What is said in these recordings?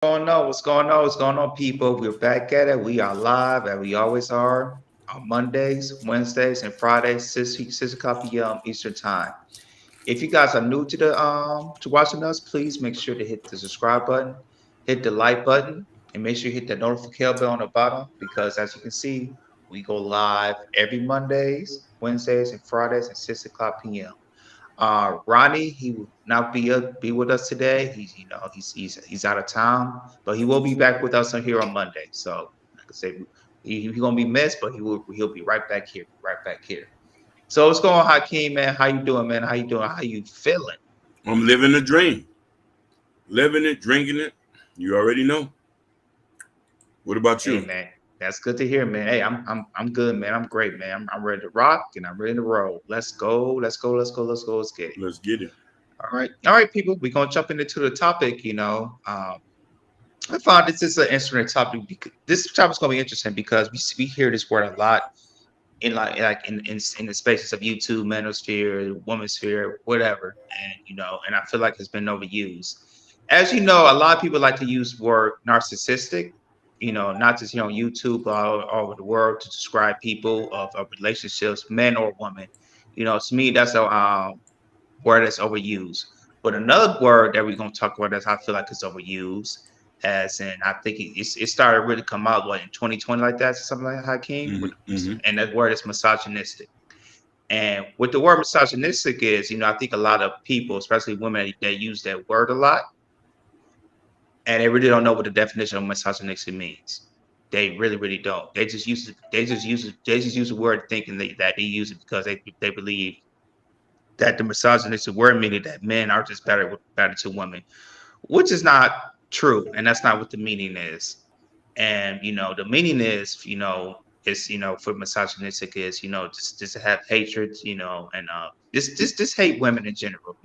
Going on? What's going on? What's going on, people? We're back at it. We are live, as we always are, on Mondays, Wednesdays, and Fridays, 6 o'clock p.m. Eastern Time. If you guys are new to the to watching us, please make sure to hit the subscribe button, hit the like button, and make sure you hit the notification bell on the bottom because, as you can see, we go live every Mondays, Wednesdays, and Fridays at 6 o'clock p.m. Ronnie, he will not be with us today. He's out of town, but he will be back with us on here on Monday. So, like I said, he's gonna be missed, but he'll be right back here, right back here. So what's going on, Hakeem, man? How you doing, man? How you doing? How you feeling? I'm living the dream. Living it, drinking it. You already know. What about Hey, you? man, that's good to hear, man. Hey, I'm good, man. I'm great, man. I'm ready to rock and I'm ready to roll. Let's go. Let's go. Let's go. Let's go. Let's get it. Let's get it. All right, people. We're gonna jump into the topic. I found this is an interesting topic. Because this topic is going to be interesting because we hear this word a lot in in the spaces of YouTube, manosphere, womansphere, whatever, and and I feel like it's been overused. As you know, a lot of people like to use the word narcissistic. Not just on YouTube, but all over the world to describe people of relationships, men or women. To me, that's a word that's overused. But another word that we're going to talk about that I feel like is overused, as in I think it started really come out in 2020 like that, something like that, Hakeem, and that word is misogynistic. And what the word misogynistic is, I think a lot of people, especially women, they use that word a lot, and they really don't know what the definition of misogynistic means. They really, really don't. They just use it. They just use the word thinking that they use it because they believe that the misogynistic word meaning that men are just better to women, which is not true, and that's not what the meaning is. And the meaning is, for misogynistic is, just to have hatred, and just hate women in general,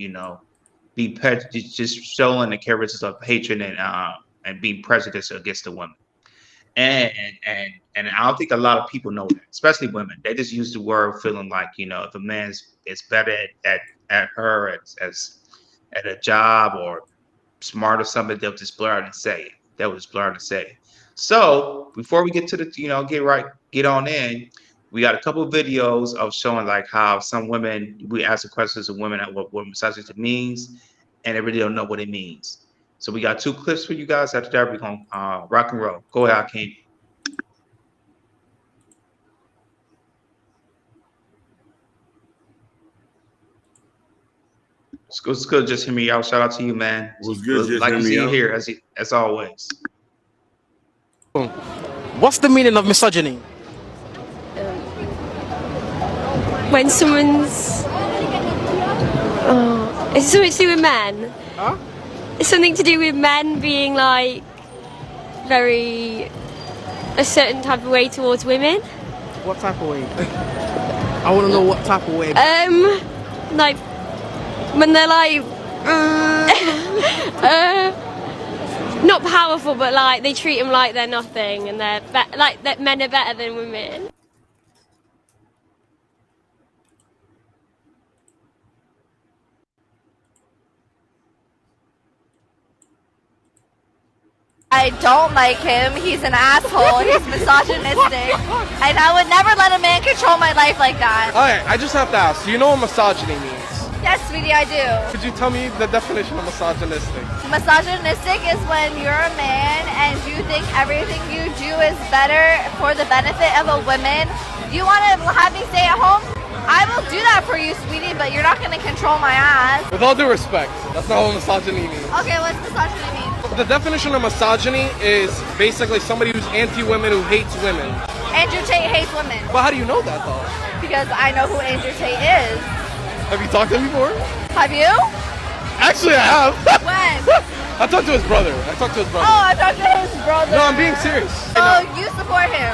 just showing the characteristics of hatred and being prejudiced against the women. And and I don't think a lot of people know that, especially women. They just use the word feeling like, if a man's is better at her as at a job or smart or something, they'll just blur out and say it. They'll just blur out and say it. So before we get to the, get on in, we got a couple of videos of showing like how some women, we ask the questions of women at what misogyny means, and they really don't know what it means. So we got two clips for you guys. After that, we're gonna rock and roll. Go ahead, Hakeem. It's good just hear me out. Shout out to you, man. It was good just Like to hearing see me you out. here as always. What's the meaning of misogyny? When someone's it's something to do with men. Huh? It's something to do with men being like very a certain type of way towards women. What type of way? I want to know what type of way. Like when they're like not powerful, but like they treat them like they're nothing, and they're like that men are better than women. I don't like him. He's an asshole. He's misogynistic. And I would never let a man control my life like that. Alright, I just have to ask, do you know what misogyny means? Yes, sweetie, I do. Could you tell me the definition of misogynistic? Misogynistic is when you're a man and you think everything you do is better for the benefit of a woman. You want to have me stay at home? I will do that for you, sweetie, but you're not going to control my ass. With all due respect, that's not what misogyny means. Okay, what's misogyny mean? The definition of misogyny is basically somebody who's anti-women, who hates women. Andrew Tate hates women. But how do you know that though? Because I know who Andrew Tate is. Have you talked to him before? Have you? Actually, I have. When? I talked to his brother. Oh, I talked to his brother. No, I'm being serious. So you support him?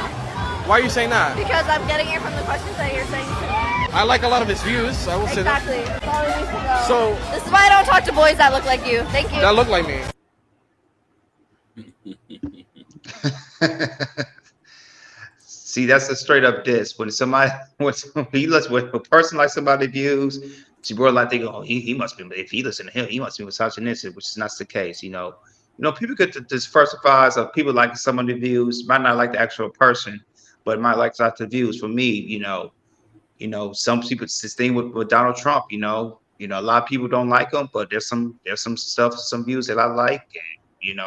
Why are you saying that? Because I'm getting it from the questions that you're saying to me. I like a lot of his views. I will say that. Exactly. That's all we need to know. So this is why I don't talk to boys that look like you. Thank you. that look like me. See, that's a straight up diss. When when a person like somebody views, she will like they go, oh, he must be. If he listen to him, he must be misogynistic, which is not the case. people get to diversify. So people like some of the views, might not like the actual person, but might like the views. For me, some people this thing with Donald Trump. A lot of people don't like him, but there's some stuff, some views that I like, and a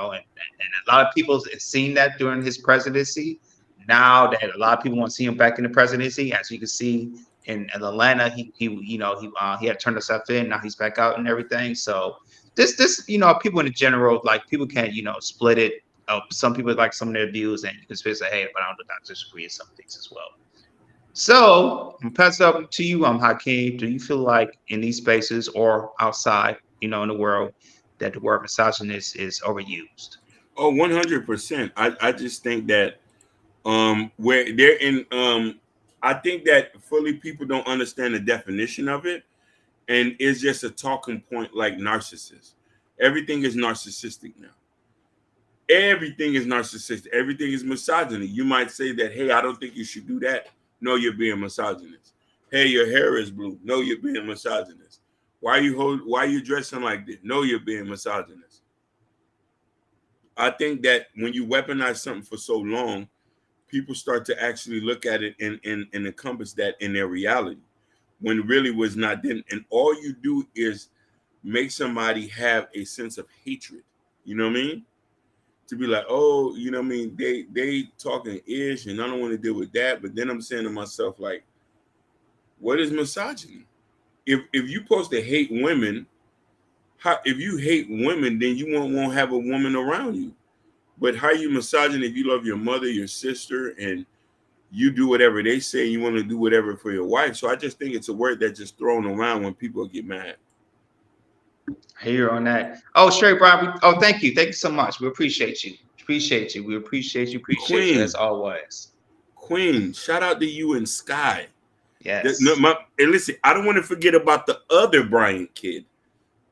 lot of people have seen that during his presidency. Now that a lot of people want to see him back in the presidency, as you can see in Atlanta, he had turned himself in. Now he's back out and everything. So people in general, like, people can't split it. Some people like some of their views, and you can say, hey, but I don't disagree with some things as well. So I'm pass it up to you, Hakeem. Do you feel like in these spaces or outside, in the world, that the word misogynist is overused? Oh, 100%. I just think that where they're in I think that fully people don't understand the definition of it, and it's just a talking point like narcissist. Everything is narcissistic now. Everything is narcissistic. Everything is misogyny. You might say that, hey, I don't think you should do that. No, you're being misogynist. Hey, your hair is blue. No, you're being misogynist. Why are you dressing like this? No, you're being misogynist. I think that when you weaponize something for so long, people start to actually look at it and encompass that in their reality, when really was not them. And all you do is make somebody have a sense of hatred. You know what I mean? To be like, oh, you know what I mean? They talking ish, and I don't want to deal with that. But then I'm saying to myself, like, what is misogyny? If you supposed to hate women, if you hate women, then you won't have a woman around you. But how you misogyny if you love your mother, your sister, and you do whatever they say, you want to do whatever for your wife. So I just think it's a word that's just thrown around when people get mad. Here on that. Oh, Sherry Brown. Oh, thank you. Thank you so much. We appreciate you. Appreciate you. We appreciate you. Appreciate you as Queen, always. Queen, shout out to you and Sky. Yes. And listen, I don't want to forget about the other Bryant kid,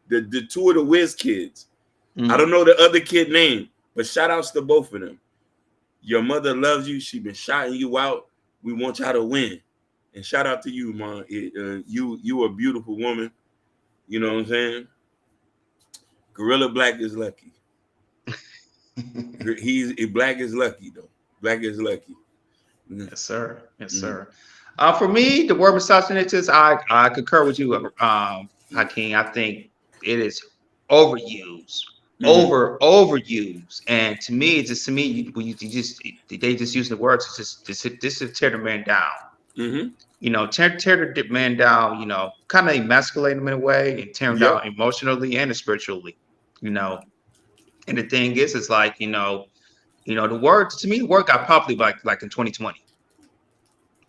the two of the Wiz kids. I don't know the other kid name, but shout outs to both of them. Your mother loves you. She been shouting you out. We want y'all to win. And shout out to you, Mom. You a beautiful woman. You know what I'm saying? Gorilla Black is lucky. Black is lucky though. Black is lucky. Yes, sir. Yes, sir. For me, the word misogynist, I concur with you, Hakeem. I think it is overused, overused, and to me, they just use the words to just tear the man down. Tear the man down. Kind of emasculate him in a way, and tear him down emotionally and spiritually. And the thing is, it's like the word, to me, the word got popular like in 2020.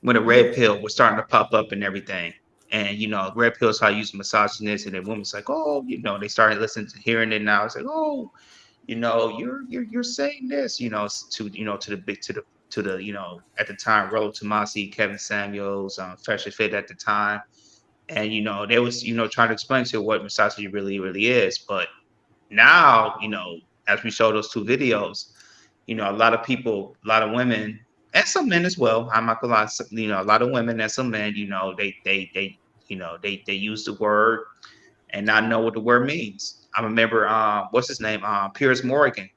When the red pill was starting to pop up and everything. And red pills how use misogynist, and then women's like, oh, they started listening to hearing it now. It's like, oh, you're saying this, to the big to the at the time, Rollo Tomasi, Kevin Samuels, Fresh Fit at the time. And they was trying to explain to what misogyny really, really is. But now, as we show those two videos, a lot of people, a lot of women, and some men as well. I'm not gonna lie. A lot of women and some men, they use the word and not know what the word means. I remember, what's his name? Piers Morgan.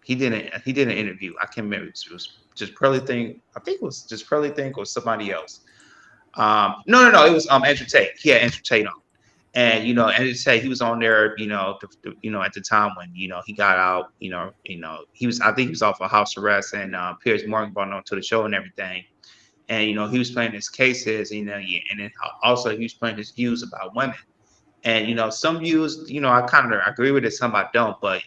He did an interview. I can't remember. It was just Pearly Thing. I think it was just Pearly Thing or somebody else. No. It was Andrew Tate. He had Andrew Tate on. And and say he was on there, at the time when he got out, he was, I think he was off of house arrest, and Piers Morgan brought him on to the show and everything, and he was playing his cases, and then also he was playing his views about women, and some views, I kind of agree with it, some I don't, but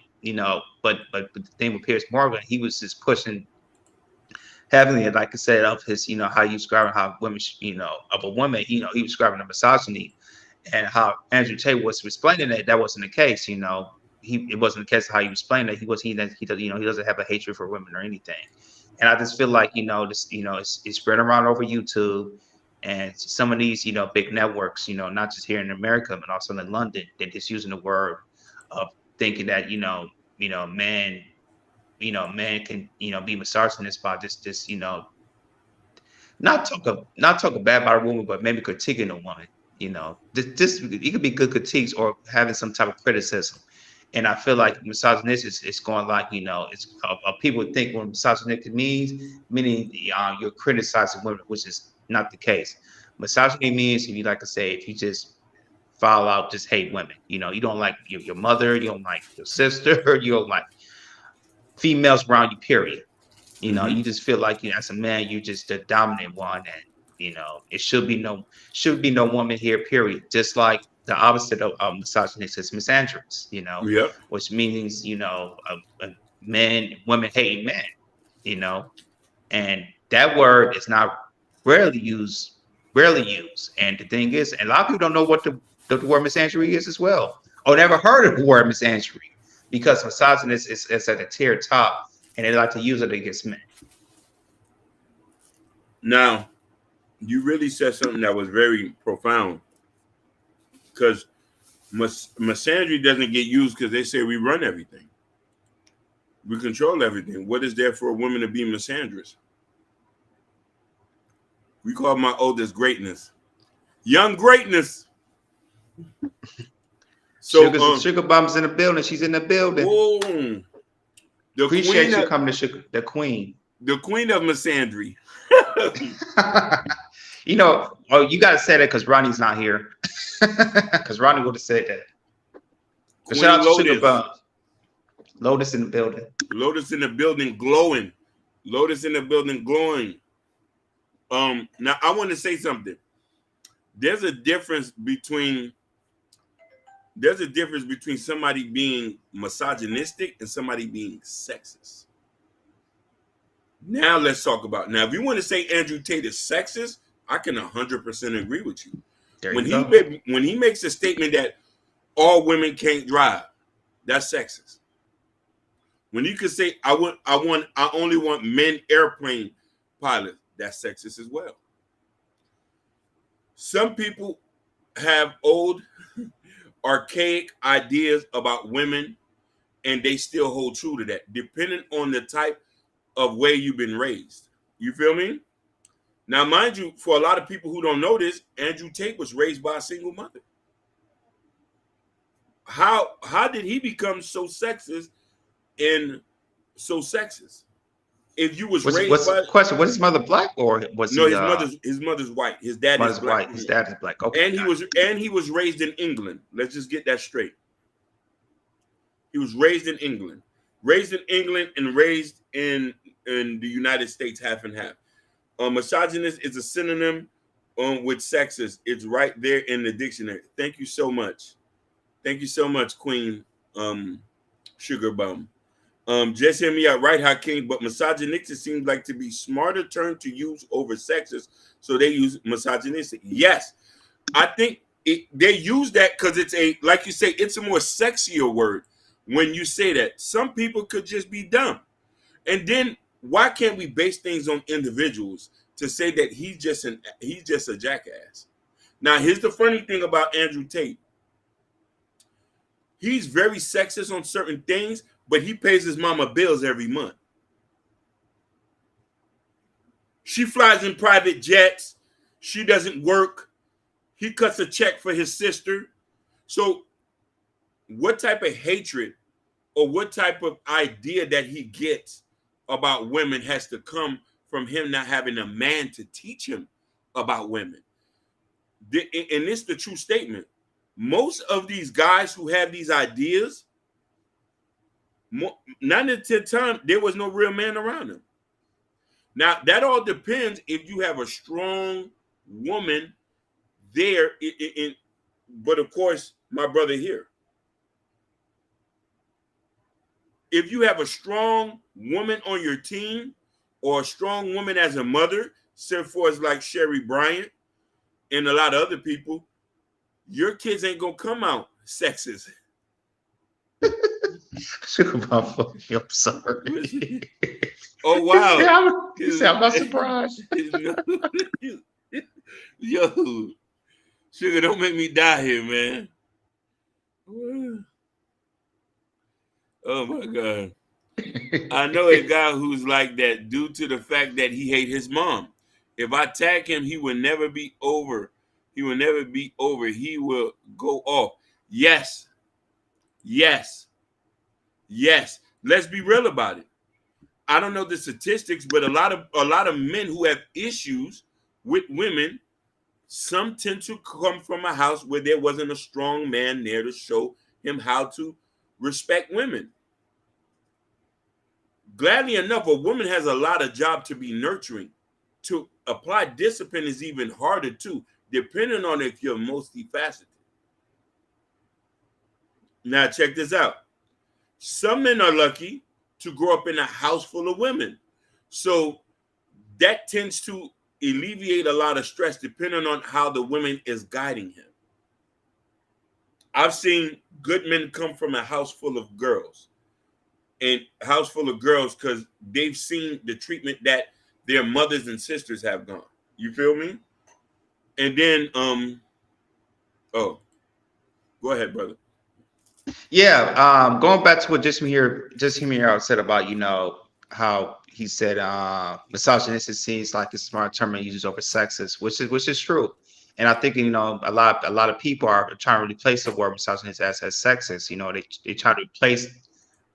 but the thing with Piers Morgan, he was just pushing heavily, like I said, of his, how you describing how women, of a woman, he was describing the misogyny. And how Andrew Tate was explaining that wasn't the case, it wasn't the case of how he was explaining it. He doesn't have a hatred for women or anything. And I just feel like this it's spread around over YouTube, and some of these big networks, not just here in America but also in London, they're just using the word of thinking that men can be misogynist by just not talk bad about a woman, but maybe critiquing a woman. It could be good critiques or having some type of criticism. And I feel like misogynist is going like, it's people think what misogynistic means, meaning you're criticizing women, which is not the case. Misogyny means, if you like to say, if you just fall out, just hate women. You don't like your mother, you don't like your sister, you don't like females around you, period. You just feel like, as a man, you're just the dominant one, and it should be no woman here, period. Just like the opposite of misogynist is misandrous, Yep. which means women hating men, and that word is not rarely used. And the thing is, and a lot of people don't know what the word misandry is as well, or never heard of the word misandry, because misogynist is at the tier top, and they like to use it against men. Now, you really said something that was very profound, because misandry doesn't get used because they say we run everything. We control everything. What is there for a woman to be misandrous? We call my oldest greatness. Young greatness. So Sugar Bomb's in the building. She's in the building. Whoa. Appreciate you coming to Sugar, the queen. The queen of misandry. You got to say that because Ronnie's not here. Because Ronnie would have said that. Shout out to Sugar Bomb. Lotus in the building. Lotus in the building glowing. Lotus in the building glowing. Now I want to say something. There's a difference between somebody being misogynistic and somebody being sexist. Now let's talk about. Now, if you want to say Andrew Tate is sexist, I can 100% agree with you. When he makes a statement that all women can't drive, that's sexist. When you could say I only want men airplane pilots, that's sexist as well. Some people have old, archaic ideas about women, and they still hold true to that, depending on the type of way you've been raised. You feel me? Now, mind you, for a lot of people who don't know this, Andrew Tate was raised by a single mother. How did he become so sexist and so sexist? If you was raised by question, was his mother black or was no? he, his mother's white. His dad is black. White. His dad is black. Okay. And he was raised in England. Let's just get that straight. He was raised in England, and raised in the United States, half and half. Misogynist is a synonym with sexist. It's right there in the dictionary. Thank you so much. Thank you so much, Queen Sugar Bum. Just hear me out, right, Hakeem? But misogynistic seems like to be smarter term to use over sexist, so they use misogynistic. Yes, I think they use that because it's like you say, it's a more sexier word when you say that. Some people could just be dumb, and then why can't we base things on individuals to say that he's just a jackass? Now, here's the funny thing about Andrew Tate. He's very sexist on certain things, but he pays his mama bills every month. She flies in private jets. She doesn't work. He cuts a check for his sister. So what type of hatred or what type of idea that he gets about women has to come from him not having a man to teach him about women? And it's the true statement. Most of these guys who have these ideas, 9 out of 10 times, there was no real man around them. Now, that all depends if you have a strong woman there. But of course, my brother here, if you have a strong woman on your team or a strong woman as a mother, so for as like Sherry Bryant and a lot of other people, your kids ain't going to come out sexist. I'm sorry. Oh, wow. You say I'm not surprised. Yo, Sugar, don't make me die here, man. Oh, my God. I know a guy who's like that due to the fact that he hates his mom. If I tag him, he will never be over. He will never be over. He will go off. Yes. Yes. Yes, let's be real about it. I don't know the statistics, but a lot of men who have issues with women, some tend to come from a house where there wasn't a strong man there to show him how to respect women. Gladly enough, a woman has a lot of job to be nurturing. To apply discipline is even harder too, depending on if you're multifaceted. Now check this out. Some men are lucky to grow up in a house full of women. So that tends to alleviate a lot of stress depending on how the woman is guiding him. I've seen good men come from a house full of girls, and house full of girls because they've seen the treatment that their mothers and sisters have gone. You feel me? And then oh, go ahead, brother. Yeah, going back to what just him here said about, how he said misogynistic seems like a smart term and uses over sexist, which is true. And I think, a lot of people are trying to replace the word misogynist as sexist. They try to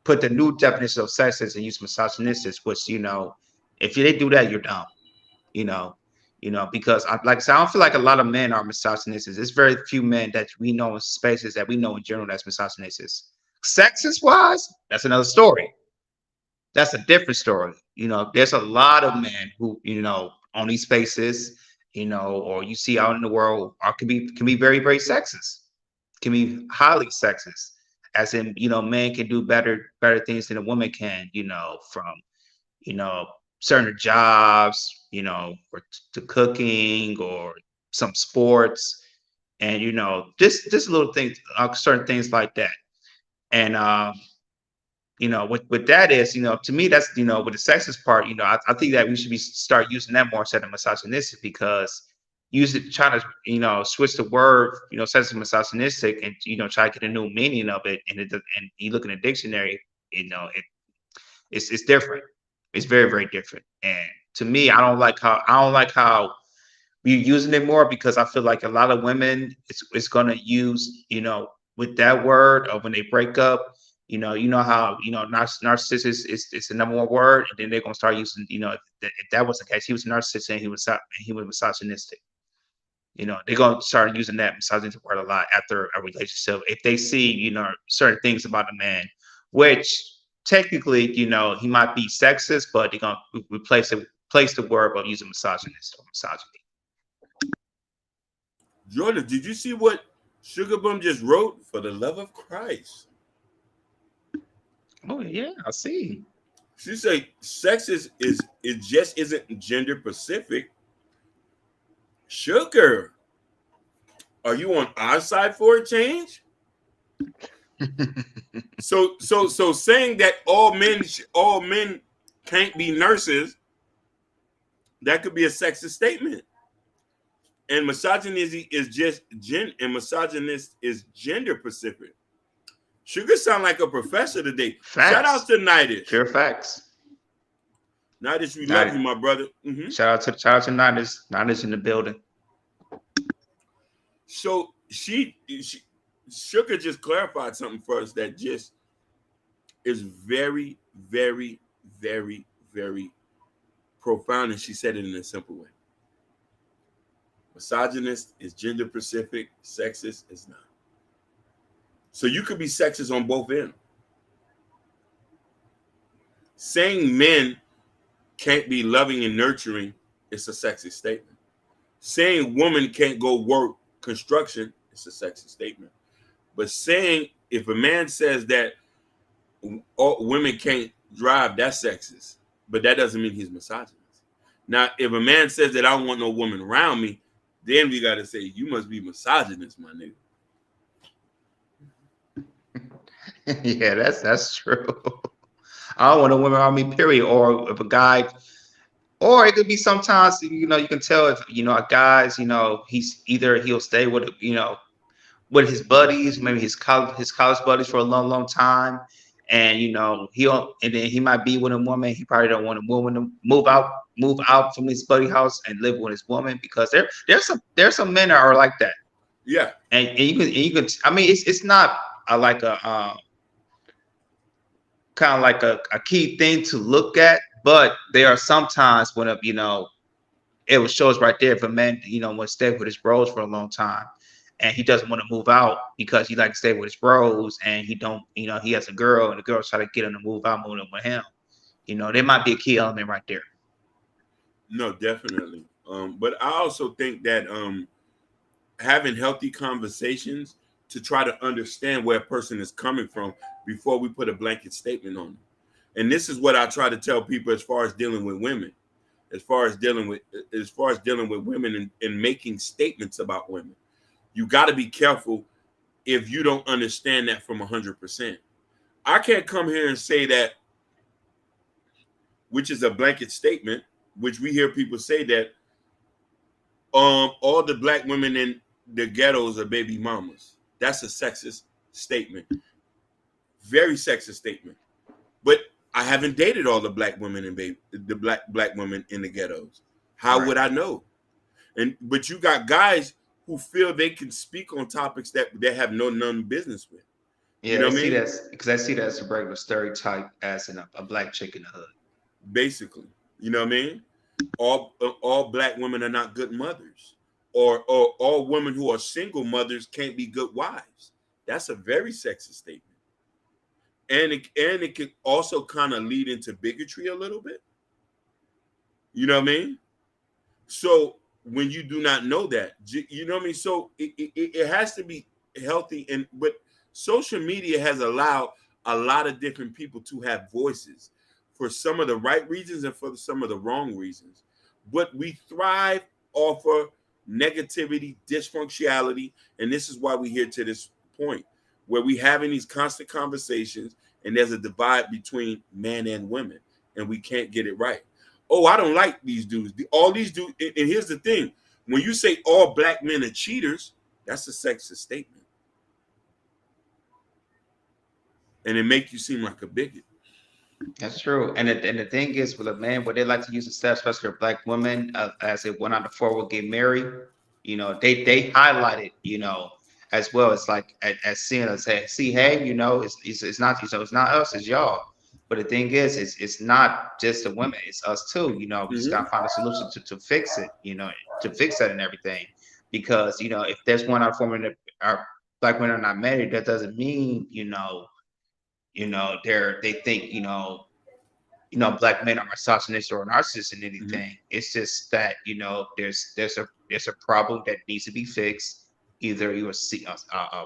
put the new definition of sexist and use misogynistic, which, if they do that, you're dumb. you know, because like I said, I don't feel like a lot of men are misogynistic. There's very few men that we know in spaces that we know in general that's misogynistic. Sexist wise, that's another story. That's a different story. There's a lot of men who, on these spaces, or you see out in the world, are can be very, very sexist, can be highly sexist. As in, men can do better things than a woman can, from you know, certain jobs, or to cooking or some sports, and just little things, certain things like that. And with that is, to me, that's with the sexist part, I think that we should be start using that more instead of misogynistic, because trying to switch the word sexist and misogynistic, and try to get a new meaning of it, and you look in the dictionary, it's different. It's very, very different. And to me, I don't like how we're using it more, because I feel like a lot of women it's gonna use with that word, or when they break up, how narcissist is the number one word, and then they're gonna start using, if that was the case, he was a narcissist and he was misogynistic. They're gonna start using that misogynistic word a lot after a relationship, if they see certain things about a man, which technically he might be sexist, but they're gonna replace the word of using misogynist or misogyny. Jordan, did you see what Sugar Bum just wrote? For the love of Christ. Oh yeah, I see. She said sex is it just isn't gender specific. Sugar, are you on our side for a change? So saying that all men can't be nurses, that could be a sexist statement. And misogyny is just misogynist is gender specific. Sugar sound like a professor today. Facts. Shout out to Nidish. Pure facts. Nidish, we love you, my brother. Mm-hmm. Shout out to Nidish. Nidish in the building. So she Sugar just clarified something for us that just is very, very, very, very profound, and she said it in a simple way. Misogynist is gender specific, sexist is not. So you could be sexist on both ends. Saying men can't be loving and nurturing is a sexist statement. Saying women can't go work construction is a sexist statement. But saying if a man says that all women can't drive, that's sexist. But that doesn't mean he's misogynist. Now, if a man says that I don't want no woman around me, then we got to say you must be misogynist, my nigga. Yeah, that's true. I don't want a woman around me, period. Or if a guy, or it could be sometimes, you can tell if, a guy's, he'll stay with his buddies, maybe his college buddies for a long, long time. And, and then he might be with a woman. He probably don't want a woman to move out from his buddy house and live with his woman, because there's some men that are like that. Yeah. And you can, I mean, it's not like a, kind of like a key thing to look at. But there are some times when it will show us right there if a man want to stay with his bros for a long time, and he doesn't want to move out because he like to stay with his bros, and he don't he has a girl and the girl's trying to get him to move out, moving with him. There might be a key element right there. No, definitely. But I also think that having healthy conversations to try to understand where a person is coming from before we put a blanket statement on them. And this is what I try to tell people as far as dealing with women, as far as dealing with women and making statements about women. You got to be careful if you don't understand that from 100%. I can't come here and say that, which is a blanket statement, which we hear people say that all the black women in the ghettos are baby mamas. That's a sexist statement. Very sexist statement. But I haven't dated all the black women and the black women in the ghettos. How would I know? But you got guys who feel they can speak on topics that they have none business with. Yeah, you know what I mean? Because I see that as a regular stereotype as in a black chick in the hood. Basically, you know what I mean? All black women are not good mothers, or all women who are single mothers can't be good wives. That's a very sexist statement, and it can also kind of lead into bigotry a little bit. You know what I mean? So when you do not know that, you know what I mean? So it has to be healthy, but social media has allowed a lot of different people to have voices for some of the right reasons and for some of the wrong reasons. But we thrive off of negativity, dysfunctionality, and this is why we're here to this point where we having these constant conversations and there's a divide between men and women and we can't get it right. Oh, I don't like these dudes. All these dudes, and here's the thing. When you say all black men are cheaters, that's a sexist statement. And it make you seem like a bigot. That's true. And the thing is, with a man, what they like to use instead, especially for black women, as it went on before we'll get married, they highlight it, as well. It's like as seeing us say, see, hey, it's not it's not us, it's y'all. But the thing is, it's not just the women, it's us too. We just gotta find a solution to fix it, to fix that and everything. Because if there's one out of 4 men that are black women are not married, that doesn't mean they think black men are misogynist or narcissists and anything. It's just that there's a problem that needs to be fixed. Either you see a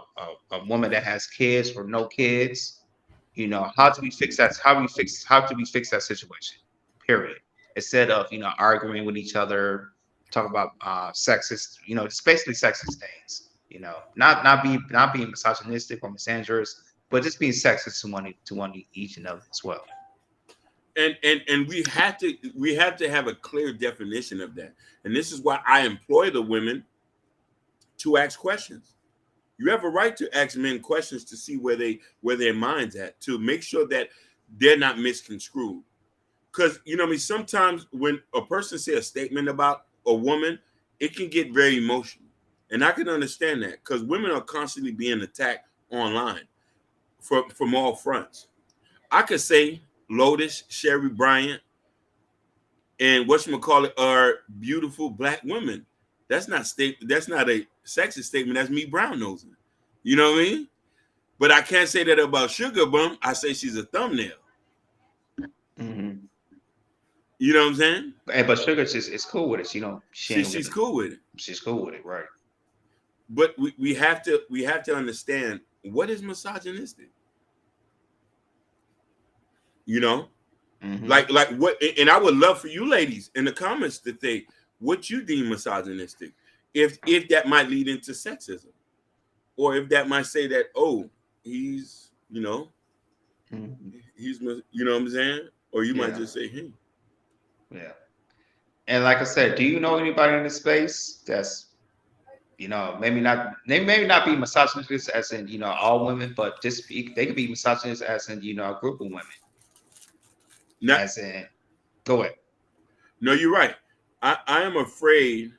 woman that has kids or no kids. How do we fix that? How do we fix that situation? Period. Instead of arguing with each other, talk about sexist, it's basically sexist things. Not being misogynistic or misandrous, but just being sexist to one each and other as well. And we have to have a clear definition of that. And this is why I employ the women to ask questions. You have a right to ask men questions to see where their mind's at, to make sure that they're not misconstrued. Because sometimes when a person says a statement about a woman, it can get very emotional. And I can understand that because women are constantly being attacked online from all fronts. I could say Lotus, Sherry Bryant, and whatchamacallit are beautiful black women. That's not a sexist statement. That's me brown nosing. You know what I mean? But I can't say that about Sugar Bum. I say she's a thumbnail. Mm-hmm. You know what I'm saying? But Sugar is cool with it. She's cool with it. She's cool with it, right? But we have to understand what is misogynistic. Like what? And I would love for you ladies in the comments to say what you deem misogynistic, if that might lead into sexism, or if that might say that he's he's what I'm saying, or you might just say him. Yeah. And like I said, do you know anybody in this space that's maybe not be misogynist as in all women, but they could be misogynist as in a group of women. As in, go ahead. No, you're right. I am afraid.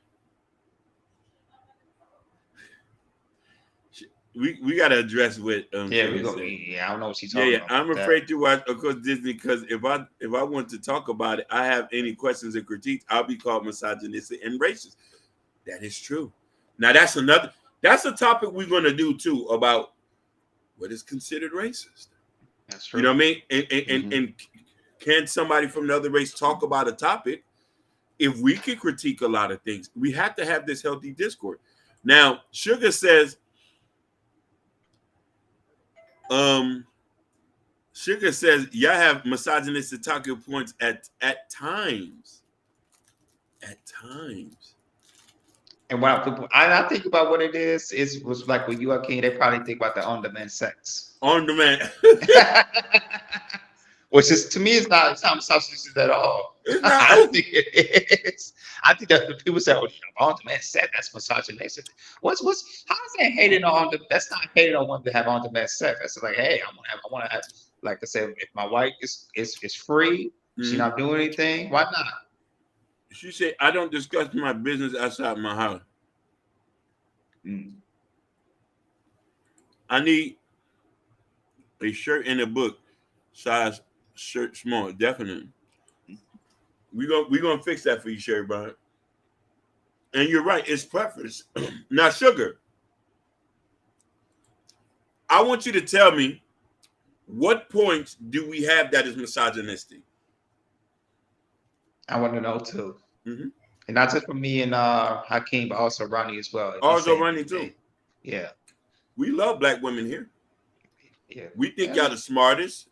we got to address what Yeah, we Sugar go. said. Yeah, I don't know what she's Yeah, talking yeah. about. I'm With that. afraid to watch, of course, Disney, because if I want to talk about it, I have any questions and critiques, I'll be called misogynistic and racist. That is true. Now that's a topic we're gonna do too, about what is considered racist. That's You know true. what I mean? And Mhm. can somebody from the other race talk about a topic? If we can critique a lot of things, we have to have this healthy discourse. Now, Sugar says, um, y'all have misogynistic talking points at times. At times. And when I think about what it is was like with you, King, they probably think about the on-demand sex. On demand. Which is, to me, it's not misogynist at all. It's not. I don't think it is. I think that when people say, "Oh, on-demand sex," that's misogynistic. How is that hating on that's not hating on women to have on-demand sex. That's like, hey, I want to have, like I said, if my wife is free, she Mhm. not doing anything, why not? She said, I don't discuss my business outside my house. Mm. I need a shirt and a book, size shirt small, definitely. We gonna fix that for you, Sherry Brian. And you're right, it's preference. Now, Sugar, I want you to tell me what points do we have that is misogynistic? I want to know too. Mm-hmm. And not just for me and Hakeem, but also Ronnie as well. If he's Also saying running anything. too. Yeah. We love black women here. Yeah. We think Yeah. y'all the smartest.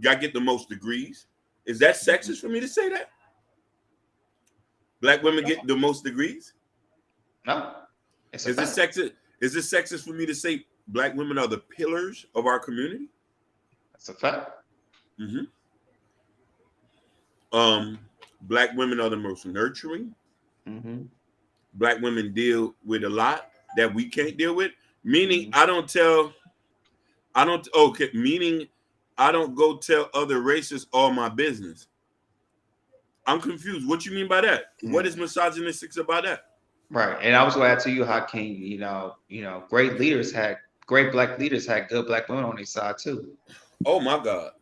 Y'all get the most degrees. Is that sexist for me to say that? Black women get the most degrees? No. It's a Is it fact. sexist? Is it sexist for me to say black women are the pillars of our community? It's a fact. Mm-hmm. Black women are the most nurturing. Mm-hmm. Black women deal with a lot that we can't deal with. Meaning, Mm-hmm. Meaning, I don't go tell other races all my business. I'm confused. What you mean by that? What is misogynistic about that? Right. And I was going to add to you, Hakeem, great black leaders had good black women on their side too. Oh my God.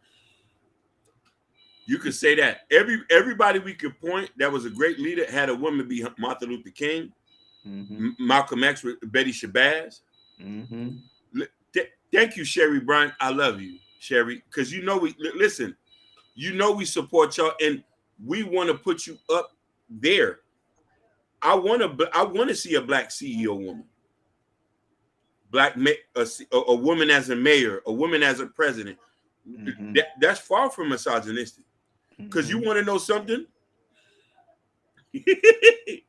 You could say that. Everybody we could point that was a great leader had a woman be Martin Luther King, Mm-hmm. Malcolm X with Betty Shabazz. Mm-hmm. Thank you, Sherry Bryant. I love you, Sherry, because listen. We support y'all, and we want to put you up there. I want to see a black CEO woman, a woman as a mayor, a woman as a president. Mm-hmm. That's far from misogynistic. Because you want to know something? You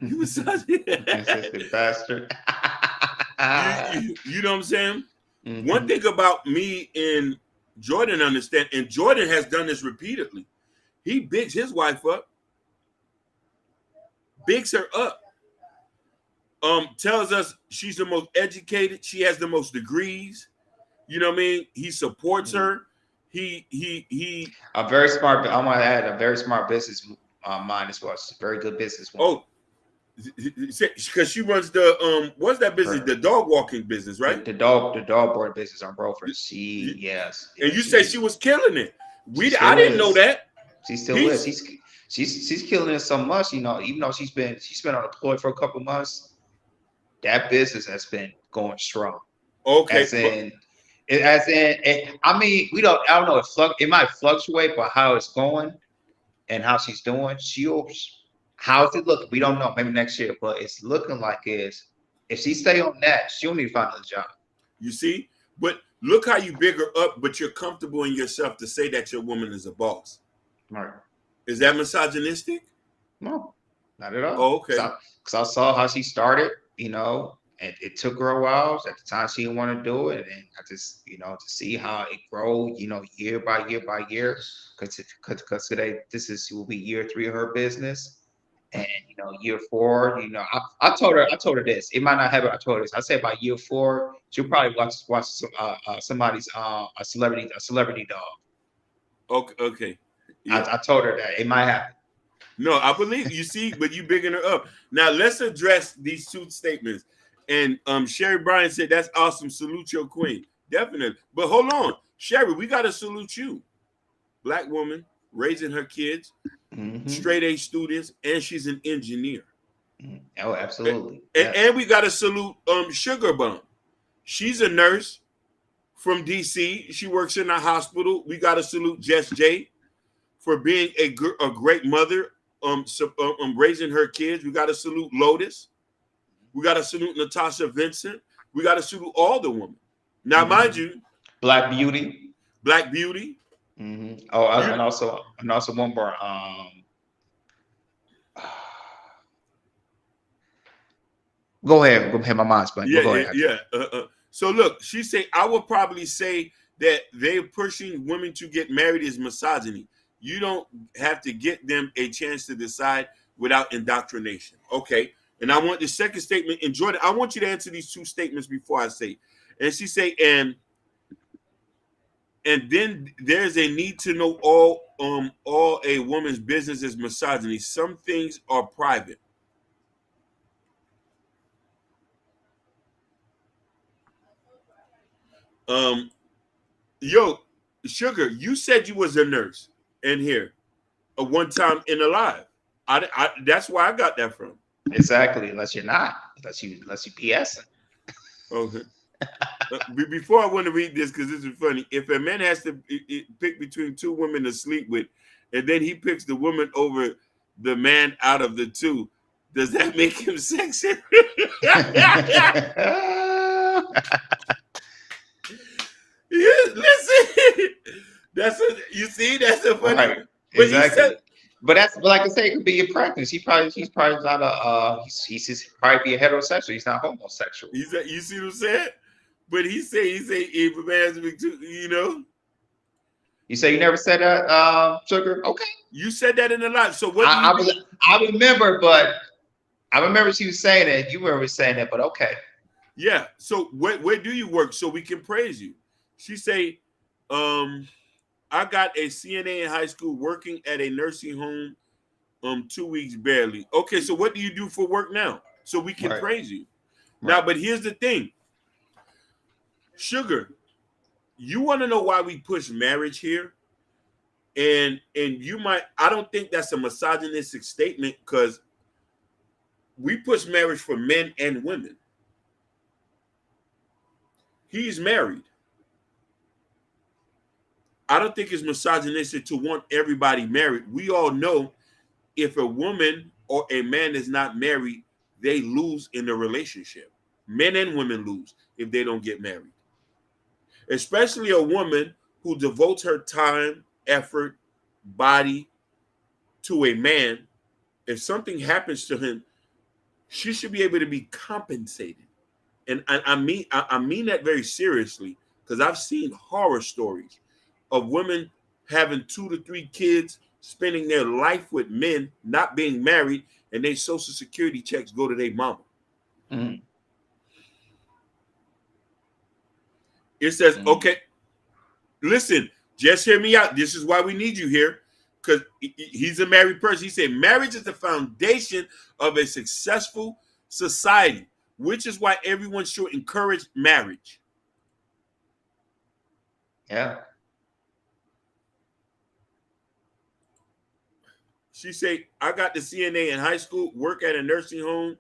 misogynist. Consistent bastard. You know what I'm saying? Mm-hmm. One thing about me and Jordan understand, and Jordan has done this repeatedly. He bigs his wife up, bigs her up. Tells us she's the most educated, she has the most degrees. You know what I mean? He supports her. He A very smart. I want to add a very smart business mind as well. She's a very good businesswoman. Oh, because she runs the what's that business? The dog walking business, right? The dog board business on Broford. Yes. And you said she was killing it. I didn't know that. She still is. She's killing it so much, even though she's been unemployed for a couple months, that business has been going strong. Okay. I mean, I don't know, it might fluctuate, but how it's going and how she's doing, how's it looking? We don't know, maybe next year, but it's looking like if she stay on that, she'll need to find another job. You see? But look how you big her up, but you're comfortable in yourself to say that your woman is a boss. Right. Is that misogynistic? No, not at all. Oh, okay. Because I saw how she started, and it took her a while. At the time, she didn't want to do it, and I just, to see how it grow, year by year by year. Because today, will be year 3 of her business, and year 4, I told her this. It might not happen. I told her this. I said by year 4, she'll probably watch somebody's a celebrity dog. Okay. Yeah. I told her that it might happen. No, I believe you see, but you bigging her up. Now let's address these two statements. And Sherry Bryan said, that's awesome. Salute your queen. Definitely. But hold on. Sherry, we got to salute you. Black woman, raising her kids, straight A students, and she's an engineer. Oh, absolutely. And we got to salute Sugar Bum. She's a nurse from DC. She works in a hospital. We got to salute Jess J for being a great mother, raising her kids. We got to salute Lotus. We got to salute Natasha Vincent. We got to salute all the women. Now, mind you, Black Beauty. Oh, and also one more. Go ahead. My mind's blank. Yeah, go ahead. So look, she said, I would probably say that they're pushing women to get married is misogyny. You don't have to get them a chance to decide without indoctrination. Okay. And I want the second statement. And Jordan, I want you to answer these two statements before I say. And she say, and then there's a need to know all a woman's business is misogyny. Some things are private. Yo, Sugar, you said you was a nurse in here one time in a live. I that's where I got that from. Exactly. Unless you're not. Unless you BSing. Okay. Before I want to read this, because this is funny. If a man has to pick between two women to sleep with, and then he picks the woman over the man out of the two, does that make him sexy? Listen, that's a funny. Right. But exactly. But like I say, it could be a practice. He's probably not he's probably be a heterosexual. He's not homosexual. You see what I'm saying? But he say if a man's You say you never said that, Sugar? Okay. You said that in the live. So what I remember, but I remember she was saying it. You remember saying it, but okay. Yeah. So where do you work so we can praise you? She say, I got a CNA in high school working at a nursing home 2 weeks barely. Okay, so what do you do for work now? So we can praise you. Right. Now, but here's the thing. Sugar, you want to know why we push marriage here? And I don't think that's a misogynistic statement, because we push marriage for men and women. He's married. I don't think it's misogynistic to want everybody married. We all know if a woman or a man is not married, they lose in the relationship. Men and women lose if they don't get married. Especially a woman who devotes her time, effort, body to a man. If something happens to him, she should be able to be compensated. And I mean that very seriously, because I've seen horror stories of women having 2 to 3 kids, spending their life with men, not being married, and their Social Security checks go to their mama. Mm-hmm. It says, okay, listen, just hear me out. This is why we need you here, because he's a married person. He said, marriage is the foundation of a successful society, which is why everyone should encourage marriage. Yeah. She said, I got the CNA in high school, work at a nursing home,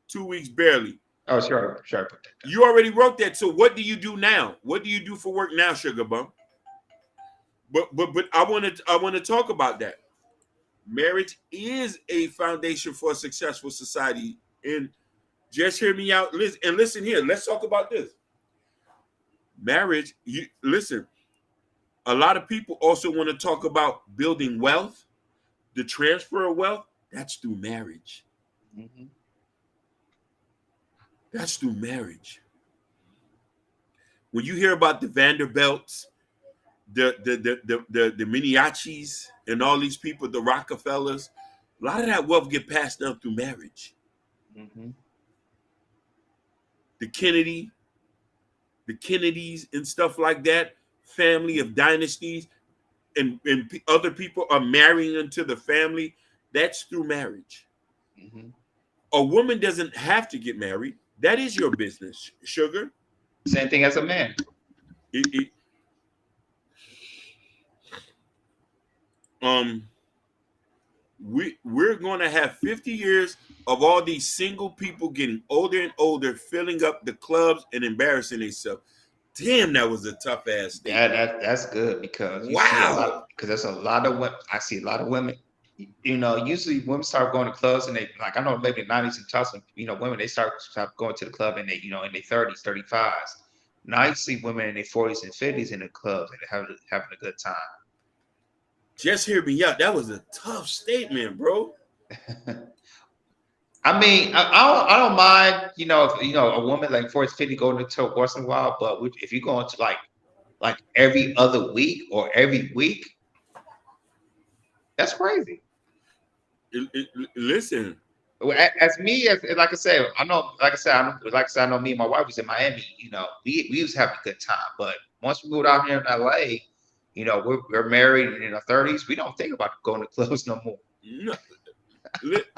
2 weeks barely. Oh, sure. I put that down. You already wrote that. So what do you do now? What do you do for work now, Sugar Bum? But I want to talk about that. Marriage is a foundation for a successful society. And just hear me out. Listen here. Let's talk about this. Marriage, listen, a lot of people also want to talk about building wealth. The transfer of wealth, that's through marriage. Mm-hmm. That's through marriage. When you hear about the Vanderbilts, the Miniachis, and all these people, the Rockefellers, a lot of that wealth get passed down through marriage. Mm-hmm. The Kennedys and stuff like that, family of dynasties, and other people are marrying into the family. That's through marriage. Mm-hmm. A woman doesn't have to get married. That is your business, sugar. Same thing as a man. It, it, um, we're going to have 50 years of all these single people getting older and older, filling up the clubs and embarrassing themselves. Damn, that was a tough ass statement. That's good because you see a lot Wow. because there's a lot of women. I see a lot of women. You know, usually women start going to clubs and they like I know maybe in the 90s and Tulsa, you know, women they start going to the club and they, you know, in their 30s, 35s. Now you see women in their 40s and 50s in the clubs and having a good Just hear me out. That was a tough statement, bro. time. I mean, I don't mind, you know, if, you know, a woman like 40, 50 going to a once in a while, but if you go into like every other week or every week, that's crazy. Listen, Well, as me, as like I said, I know, like I said, I know me and my wife was in Miami. You know, we was having a good time, but once we moved out here in LA, you know, we're married and in our 30s. We don't think about going to clubs no more. no,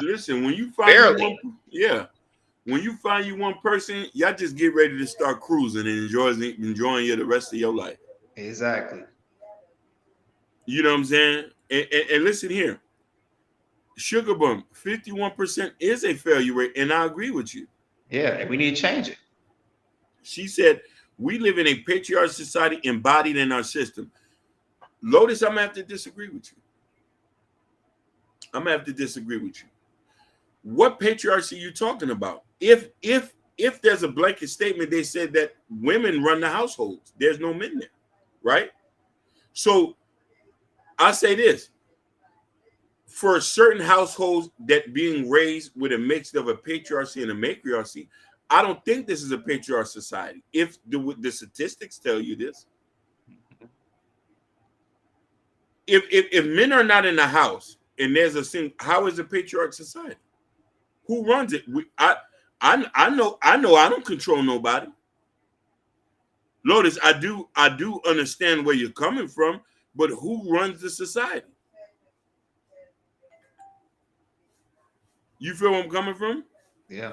listen. When you find you Barely. one, yeah. When you find you one person, y'all just get ready to start cruising and enjoying you the rest of your life. Exactly. You know what I'm saying? And listen here, sugar bump, 51% is a failure rate, and I agree with you. Yeah, and we need to change it. She said, we live in a patriarchal society embodied in our system. Lotus, I'm gonna have to disagree with you. I'm gonna have to disagree with you. What patriarchy are you talking about? If there's a blanket statement, they said that women run the households. There's no men there, right? So I say this: for certain households that being raised with a mix of a patriarchy and a matriarchy, I don't think this is a patriarch society. If the statistics tell you this, if men are not in the house and there's a single, how is a patriarch society? Who runs it? I know I don't control nobody. Lotus, I do understand where you're coming from, but who runs the society? You feel where I'm coming from? Yeah.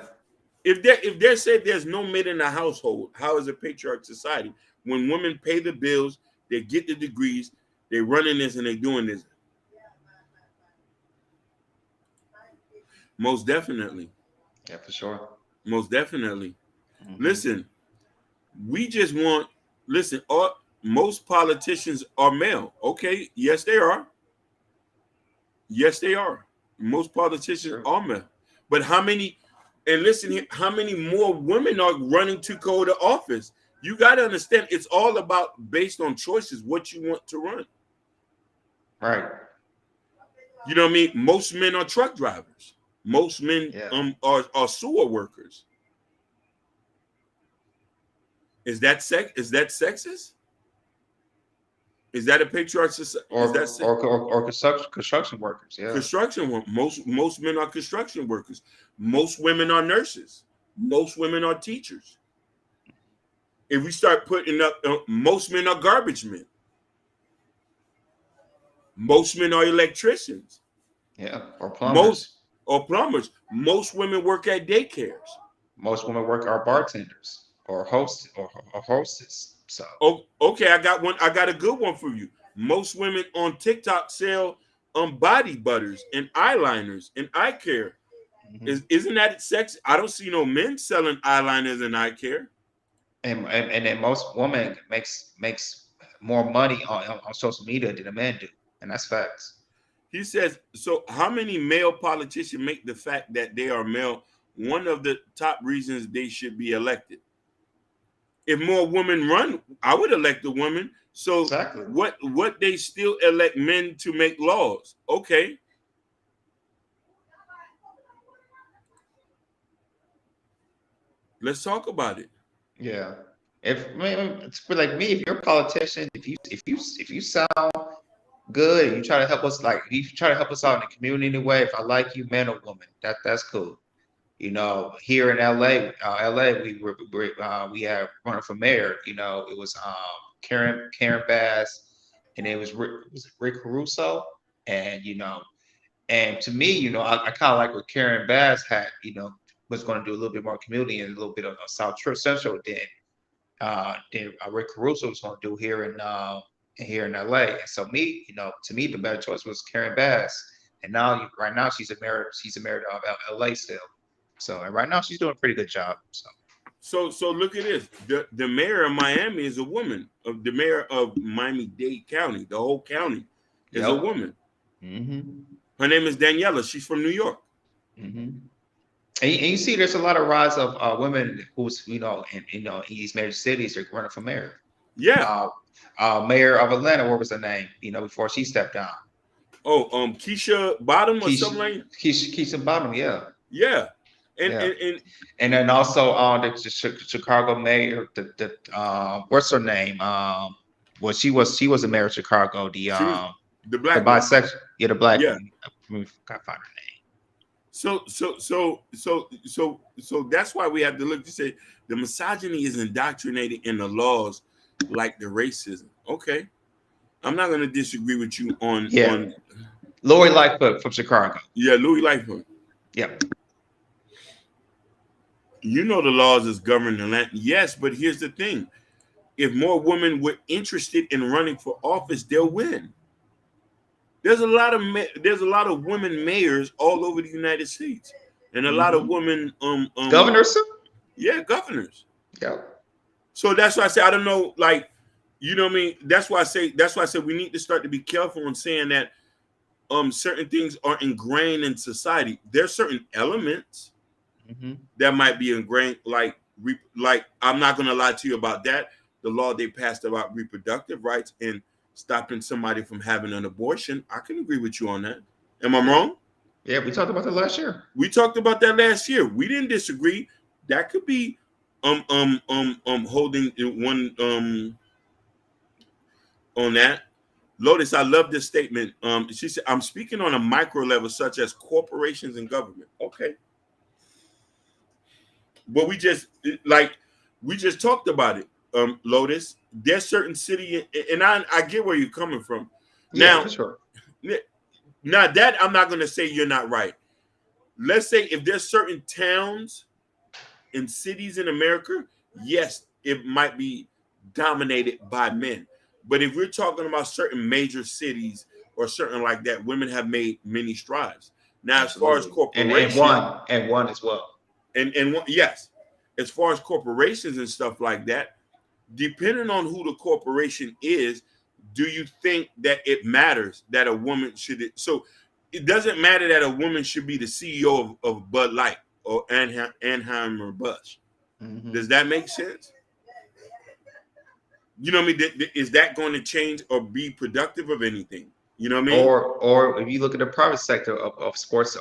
If they said there's no men in the household, how is a patriarch society? When women pay the bills, they get the degrees, they running this and they doing this. Most definitely. Yeah, for sure. Most definitely. Hmm. Listen, we just want listen, most politicians are male. Okay, yes, they are. Yes, they are. Most It's politicians true. are male. But how many, and listen here, how many more women are running to go to office? You got to understand, it's all about based on choices, what you want to run. Right. You know what I mean? Most men are truck drivers. Most men Yeah. are sewer workers. Is that sexist? Is that a patriarch? Is that Or construction workers. Yeah. construction work? Most men are construction workers. Most women are nurses. Most women are teachers. If we start putting up, most men are garbage men. Most men are electricians. Yeah. Or Most plumbers. are plumbers. Most women work at daycares. Most women work are bartenders or hosts or hostess. So Oh, okay, I got one. I got a good one for you. Most women on TikTok sell body butters and eyeliners and eye care. mhm. Isn't that sex? I don't see no men selling eyeliners and eye care. And then most women makes more money on social media than the men do, and that's facts. He says, so how many male politicians make the fact that they are male one of the top reasons they should be elected? If more women run, I would elect a woman. So Exactly. what they still elect men to make laws. Okay. Let's talk about it. Yeah. If I mean, it's for like me, if you're a politician, if you sound good, you try to help us like if you try to help us out in the community in a way, if I like you, man or woman, that's cool. You know, here in LA, we had running for mayor. You know, it was Karen Bass, and it was Rick Caruso, and you know, and to me, you know, I kind of like what Karen Bass had. You know, was going to do a little bit more community and a little bit of South Central than Rick Caruso was going to do here in LA. And so me, to me, the better choice was Karen Bass. And now, right now, she's a mayor of LA still. So, and right now, she's doing a pretty good job. So look at this. The mayor of Miami is a woman. The mayor of Miami-Dade County, the whole county, is a woman. Mm-hmm. Her name is Daniela. She's from New York. Mm-hmm. And you see, there's a lot of rise of women who's in these major cities are running for mayor. Yeah. Mayor of Atlanta, what was her name? Before she stepped down. Oh, Keisha Bottom or something like Keisha Bottom, yeah. Yeah. And then also the Chicago mayor, what's her name? Well, she was the mayor of Chicago. The black, the bisexual, the black one. I gotta find her name. So that's why we have to look to say the misogyny is indoctrinated in the laws like the racism. Okay. I'm not gonna disagree with you on Lori Lightfoot from Chicago. Yeah, Louis Lightfoot. Yep. The laws is governing the land. Yes, but here's the thing. If more women were interested in running for office, they'll win. There's a lot of women mayors all over the United States, and a lot of women governors. Yeah, governors. Yeah. So that's why I say I don't know, like, you know what I mean. That's why I say we need to start to be careful in saying that certain things are ingrained in society. There's certain elements that might be ingrained, like I'm not gonna lie to you about that. The law they passed about reproductive rights and stopping somebody from having an abortion. I can agree with you on that. Am I wrong? Yeah, we talked about that last year. We talked about that last year. We didn't disagree. That could be holding one on that. Lotus, I love this statement. She said, I'm speaking on a micro level, such as corporations and government. Okay. But we just talked about it, Lotus. There's certain city, and I get where you're coming from. Yeah, now, for sure. Now that I'm not gonna say you're not right. Let's say if there's certain towns and cities in America, yes, it might be dominated by men. But if we're talking about certain major cities or certain like that, women have made many strides. Now, Absolutely. As far as corporations, and one as well. And one, yes, as far as corporations and stuff like that, depending on who the corporation is, do you think that it matters that a woman should? So it doesn't matter that a woman should be the CEO of Bud Light or Anheuser-Busch. Does that make sense? You know what I mean? Is that going to change or be productive of anything? You know what I mean? Or if you look at the private sector of sports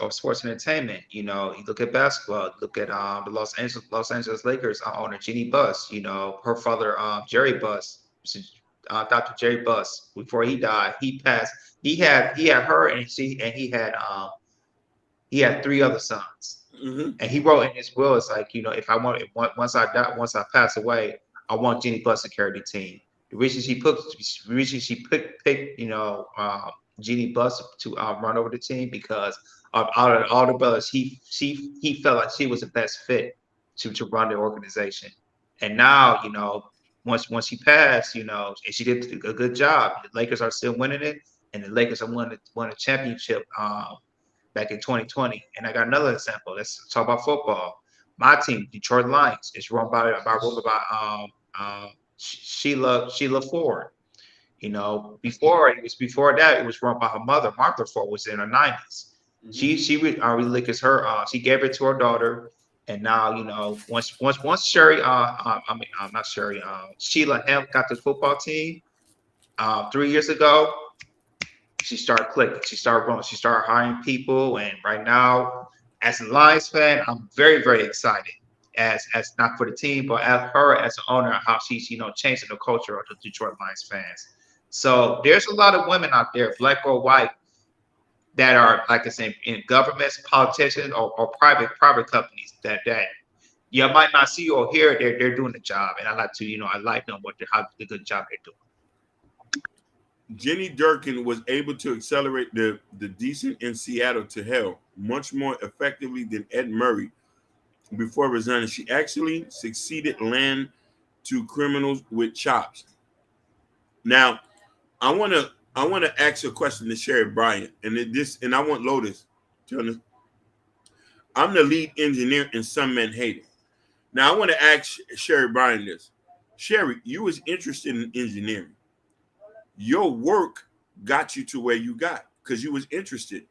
entertainment, you look at basketball, look at the Los Angeles Lakers owner Jeannie Buss, her father Jerry Buss, Dr. Jerry Buss. Before he died, he passed. He had her and he had three other sons. And he wrote in his will, it's like, if once I pass away, I want Jeannie Buss to carry the team. The reason she picked Jeannie Buss to run over the team because of all the brothers, he felt like she was the best fit to run the organization. And now, once she passed, and she did a good job. The Lakers are still winning it, and the Lakers have won a championship back in 2020. And I got another example. Let's talk about football. My team, Detroit Lions, is run by Sheila Ford. Before that, it was run by her mother. Martha Ford was in her 90s. She relinquished her. She gave it to her daughter, and now once Sherry, not Sherry, Sheila Hemp got the football team 3 years ago. She started clicking. She started growing. She started hiring people, and right now, as a Lions fan, I'm very, very excited. As not for the team, but as her as an owner, how she's changing the culture of the Detroit Lions fans. So there's a lot of women out there, black or white, that are, like I said, in governments, politicians, or private companies that you might not see or hear. They're doing the job, and I like to I like them how the good job they're doing. Jenny Durkin was able to accelerate the descent in Seattle to hell much more effectively than Ed Murray before resigning. She actually succeeded land to criminals with chops. Now, I wanna ask a question to Sherry Bryant, and I want Lotus to understand. I'm the lead engineer, and some men hate it. Now, I want to ask Sherry Bryant this. Sherry, you was interested in engineering. Your work got you to where you got because you was interested.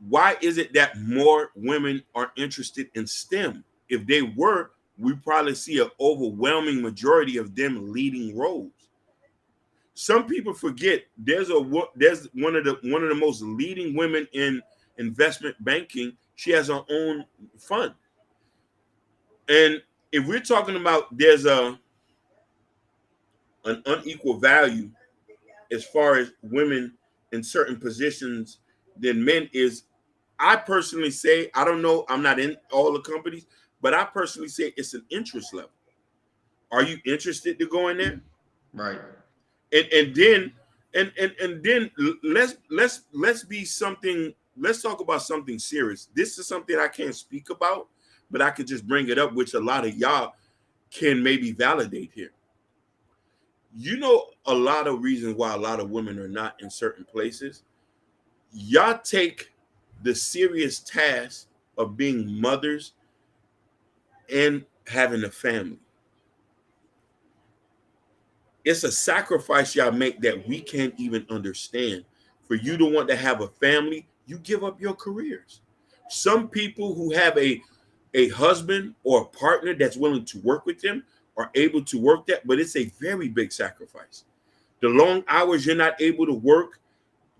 Why is it that more women are interested in STEM? If they were, we probably see an overwhelming majority of them leading roles. Some people forget there's one of the most leading women in investment banking. She has her own fund. And if we're talking about there's an unequal value as far as women in certain positions than men is, I personally say, I don't know, I'm not in all the companies, but I personally say it's an interest level. Are you interested to go in there? Right. And then let's be something, let's talk about something serious. This is something I can't speak about, but I can just bring it up, which a lot of y'all can maybe validate here. You know, a lot of reasons why a lot of women are not in certain places. Y'all take the serious task of being mothers and having a family. It's a sacrifice y'all make that we can't even understand. For you to want to have a family, you give up your careers. Some people who have a husband or a partner that's willing to work with them are able to work that, but it's a very big sacrifice. The long hours you're not able to work,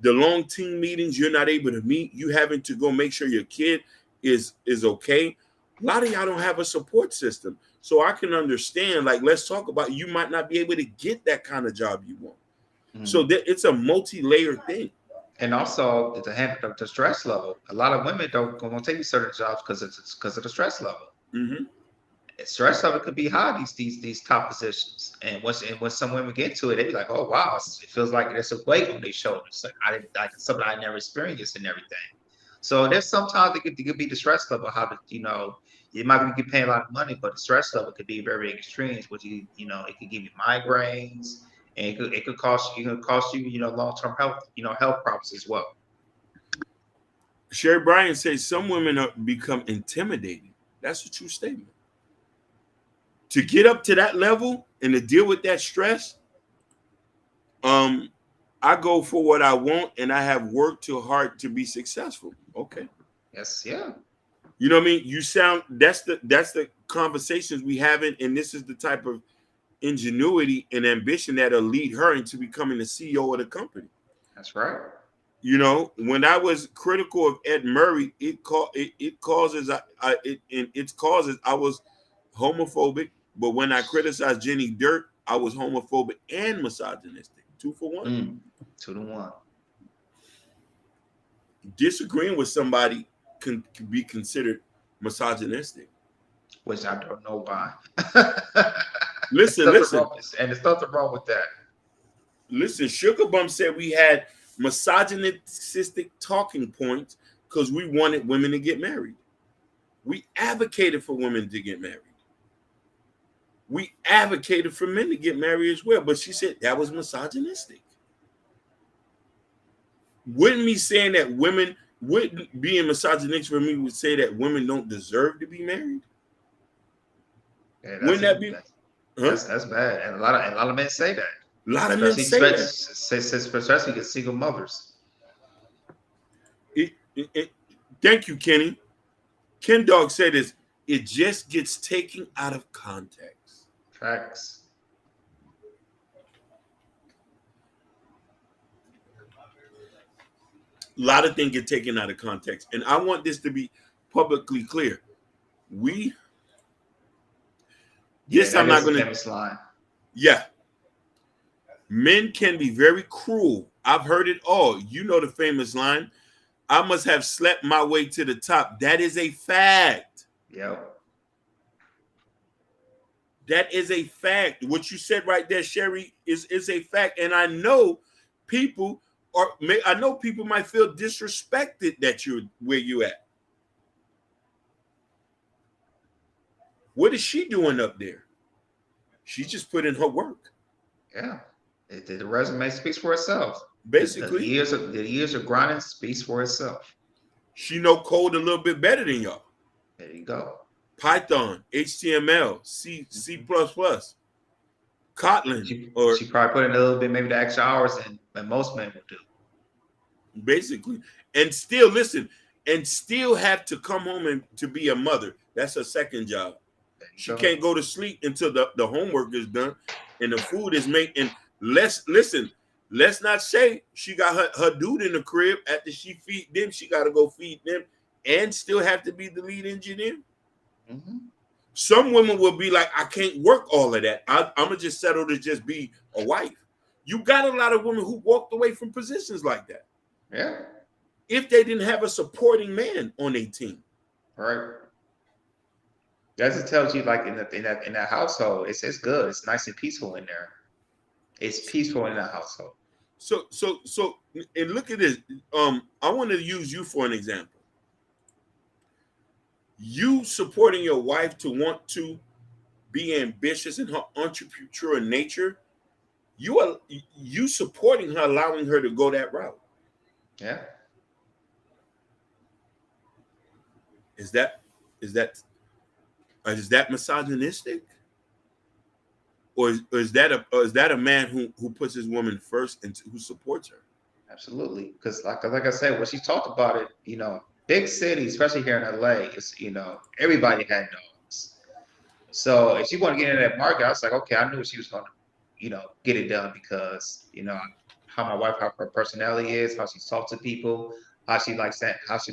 the long team meetings you're not able to meet, you having to go make sure your kid is okay. A lot of y'all don't have a support system. So I can understand, like, let's talk about, you might not be able to get that kind of job you want. Mm-hmm. So it's a multi-layered thing. And also the handle the stress level. A lot of women don't want to take certain jobs because of the stress level. Mm-hmm. Stress level could be high these top positions, and when some women get to it, they be like, oh wow, it feels like there's a weight on their shoulders. Like something I never experienced and everything. So there's sometimes it could be the stress level. How to you might be paying a lot of money, but the stress level could be very extreme. Which it could give you migraines, and it could cost you long-term health problems as well. Sherry Bryan says some women become intimidated. That's a true statement. To get up to that level and to deal with that stress, I go for what I want, and I have worked too hard to be successful. Okay. Yes, yeah. You know what I mean? That's the conversations we having, and this is the type of ingenuity and ambition that'll lead her into becoming the CEO of the company. That's right. You know, when I was critical of Ed Murray, it causes I was homophobic. But when I criticized Jenny Dirt, I was homophobic and misogynistic. 2 for 1. 2 to 1. Disagreeing with somebody can be considered misogynistic. Which I don't know why. Listen. And there's nothing wrong with that. Listen, Sugar Bum said we had misogynistic talking points because we wanted women to get married. We advocated for women to get married. We advocated for men to get married as well, but she said that was misogynistic. Wouldn't me saying that women, wouldn't being misogynistic for me would say that women don't deserve to be married? Yeah, wouldn't that be? That's bad, and a lot of men say that. A lot of men say that, especially the single mothers. Thank you, Kenny. Ken Dog said this. It just gets taken out of context. Facts. A lot of things get taken out of context. And I want this to be publicly clear. I'm not going to. Yeah. Men can be very cruel. I've heard it all. You know the famous line, I must have slept my way to the top. That is a fact. Yep. That is a fact. What you said right there, Sherry, is a fact. And I know people might feel disrespected that you're where you at. What is she doing up there? She just put in her work. Yeah, the resume speaks for itself. Basically, The years of grinding speaks for itself. she know code a little bit better than y'all. There you go. Python, HTML, C, C++, Kotlin, or She probably put in a little bit, maybe the extra hours than most men would do. basically, and still listen, and still have to come home and to be a mother. That's her second job. She can't go to sleep until the homework is done and the food is made. And let's not say she got her dude in the crib after she feed them. She got to go feed them and still have to be the lead engineer. Mm-hmm. Some women will be like, I can't work all of that. I'm gonna just settle to just be a wife. You got a lot of women who walked away from positions like that. Yeah. If they didn't have a supporting man on their team. Right. That just tells you, like, in that household, it's good. It's nice and peaceful in there. It's peaceful in that household. So, and look at this. I want to use you for an example. You supporting your wife to want to be ambitious in her entrepreneurial nature. You supporting her, allowing her to go that route. Yeah. Is that misogynistic? Or is that a man who puts his woman first and who supports her? Absolutely. Because like I said, when she talked about it, big cities, especially here in LA, it's, everybody had dogs. So if she wanted to get into that market, I was like, okay, I knew she was going to, get it done because, how my wife, how her personality is, how she talks to people, how she likes cats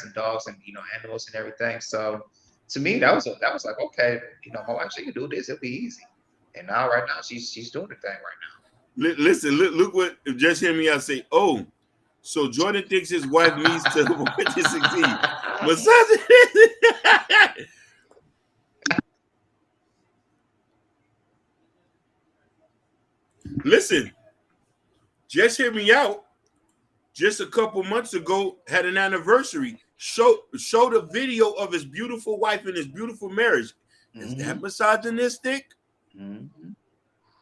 and dogs and, animals and everything. So to me, that was like, okay, my wife, she can do this. It'll be easy. And now, right now, she's doing the thing right now. Listen, look what, just hear me out say, oh, so Jordan thinks his wife needs to succeed. Listen, just hear me out. Just a couple months ago, had an anniversary. Showed a video of his beautiful wife and his beautiful marriage. Is that misogynistic? Mm-hmm.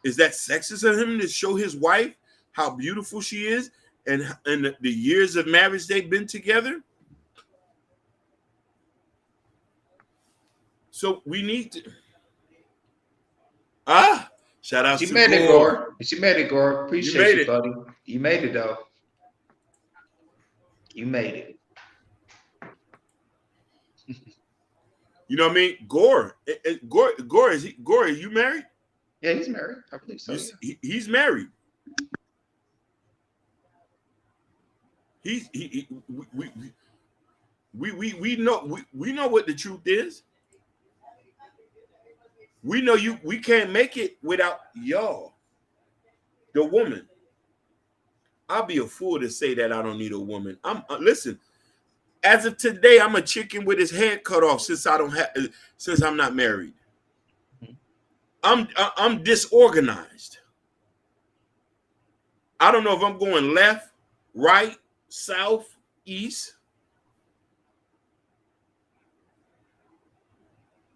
Is that sexist of him to show his wife how beautiful she is and the years of marriage they've been together? So we need to. Shout out to Gore. It, Gore. She made it, Gore. Appreciate you, buddy. You made it, though. You made it. You know what I mean? Gore. Gore, are you married? Yeah, he's married. I believe so. He's married. We know what the truth is. We know we can't make it without y'all. The woman. I'll be a fool to say that I don't need a woman. Listen. As of today, I'm a chicken with his head cut off since I'm not married. I'm disorganized. I don't know if I'm going left, right, south, east.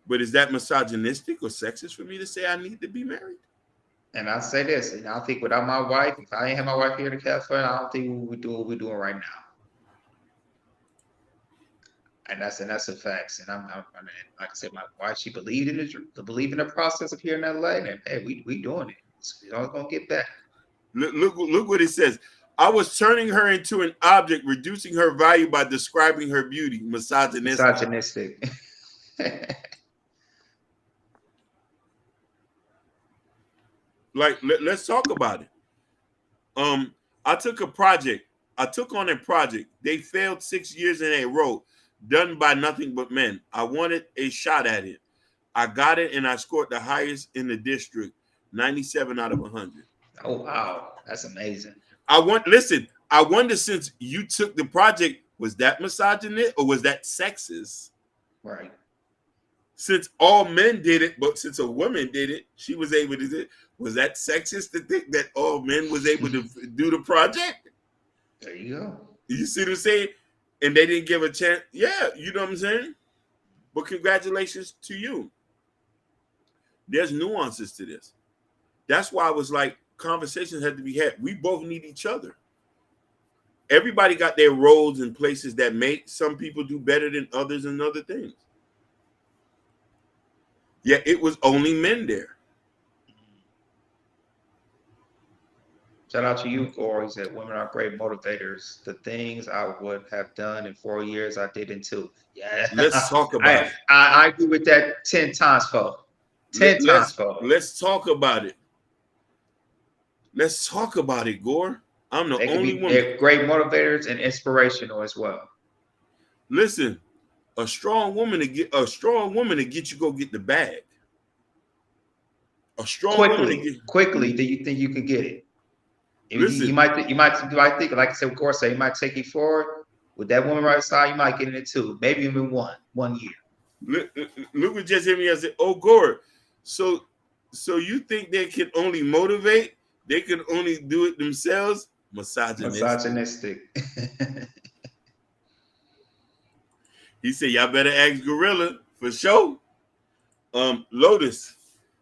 But is that misogynistic or sexist for me to say I need to be married? And I say this, and I think without my wife, if I ain't have my wife here in the cafe, I don't think we would do what we're doing right now. And that's a fact. And I'm like I said, my wife, she believed in the process of here in LA, and hey, we doing it. We're all gonna get back. Look what it says. I was turning her into an object, reducing her value by describing her beauty. Misogynistic. Like, let's talk about it. I took on a project. They failed 6 years in a row, done by nothing but men. I wanted a shot at it. I got it, and I scored the highest in the district, 97 out of 100. Oh, wow. That's amazing. I wonder, since you took the project, was that misogynist or was that sexist? Right. Since all men did it, but since a woman did it, she was able to do it. Was that sexist to think that all men was able to do the project? There you go. You see what I'm saying? And they didn't give a chance. Yeah, you know what I'm saying? But congratulations to you. There's nuances to this. That's why I was like, conversations had to be had. We both need each other. Everybody got their roles and places that make some people do better than others in other things. Yeah, it was only men there. Shout out to you, Gore. He said, "Women are great motivators. The things I would have done in 4 years, I did in 2." Yeah, Let's talk about it. I agree with that 10 times, folks. 10 times, folks. Let's talk about it. Let's talk about it, Gore. I'm the only woman. They're great motivators and inspirational as well. Listen, a strong woman to get you go get the bag. A strong woman to get quickly. Do you think you can get it? Listen, you might think, like I said, of course, he might take you forward with that woman right side. You might get in it 2, maybe even 1 year. Look what just hit me. I said, "Oh, Gore, so you think they can only motivate? They can only do it themselves?" Misogynistic. He said, "Y'all better ask Gorilla for sure."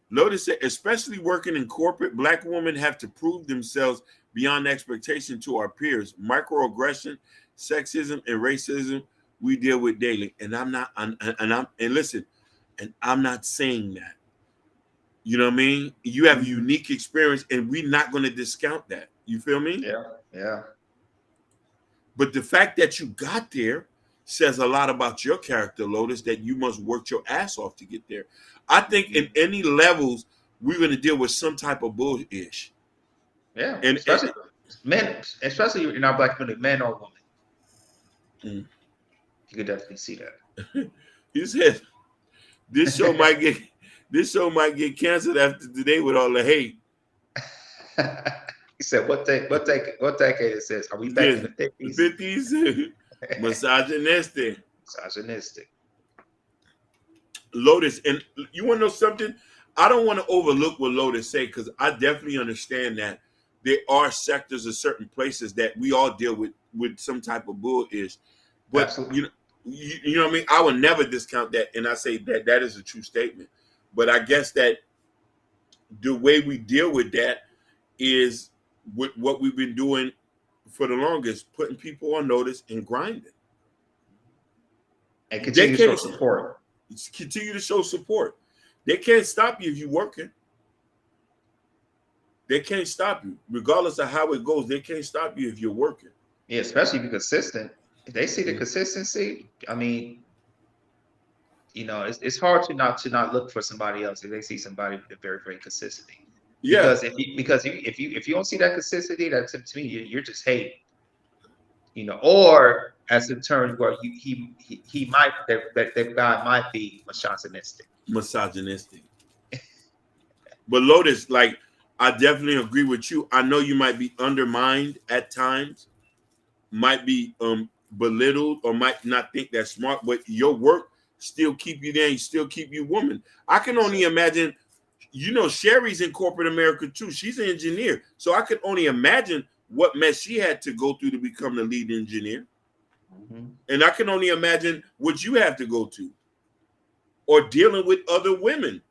Lotus said, especially working in corporate, Black women have to prove themselves beyond expectation to our peers. Microaggression, sexism, and racism we deal with daily. And I'm not saying that. You know what I mean? You have a unique experience, and we're not going to discount that. You feel me? Yeah. But the fact that you got there says a lot about your character, Lotus, that you must work your ass off to get there. I think in any levels, we're going to deal with some type of bullshit. Yeah, and especially men, especially in our Black community, men or women. You could definitely see that. He said, "This show might get canceled after today with all the hate." He said, "What decade it says? Are we back in the 50s?" 50s. Misogynistic. Lotus, and you want to know something? I don't want to overlook what Lotus say, because I definitely understand that there are sectors of certain places that we all deal with some type of bullish. But absolutely. you know what I mean? I would never discount that, and I say that is a true statement. But I guess that the way we deal with that is with what we've been doing for the longest, putting people on notice and grinding. And continue to show support. Continue to show support. They can't stop you if you're working. They can't stop you. Regardless of how it goes, they can't stop you if you're working. Yeah, especially if you're consistent. If they see the consistency, I mean, it's hard to not look for somebody else if they see somebody with a very, very consistency. Yeah. Because if you don't see that consistency, that to me, you're just hating. Or as a term where he might, that guy might be misogynistic. But Lotus, like, I definitely agree with you. I know you might be undermined at times, might be belittled, or might not think that's smart, but your work still keep you there and still keep you woman. I can only imagine, Sherry's in corporate America too. She's an engineer. So I could only imagine what mess she had to go through to become the lead engineer. Mm-hmm. And I can only imagine what you have to go to, or dealing with other women.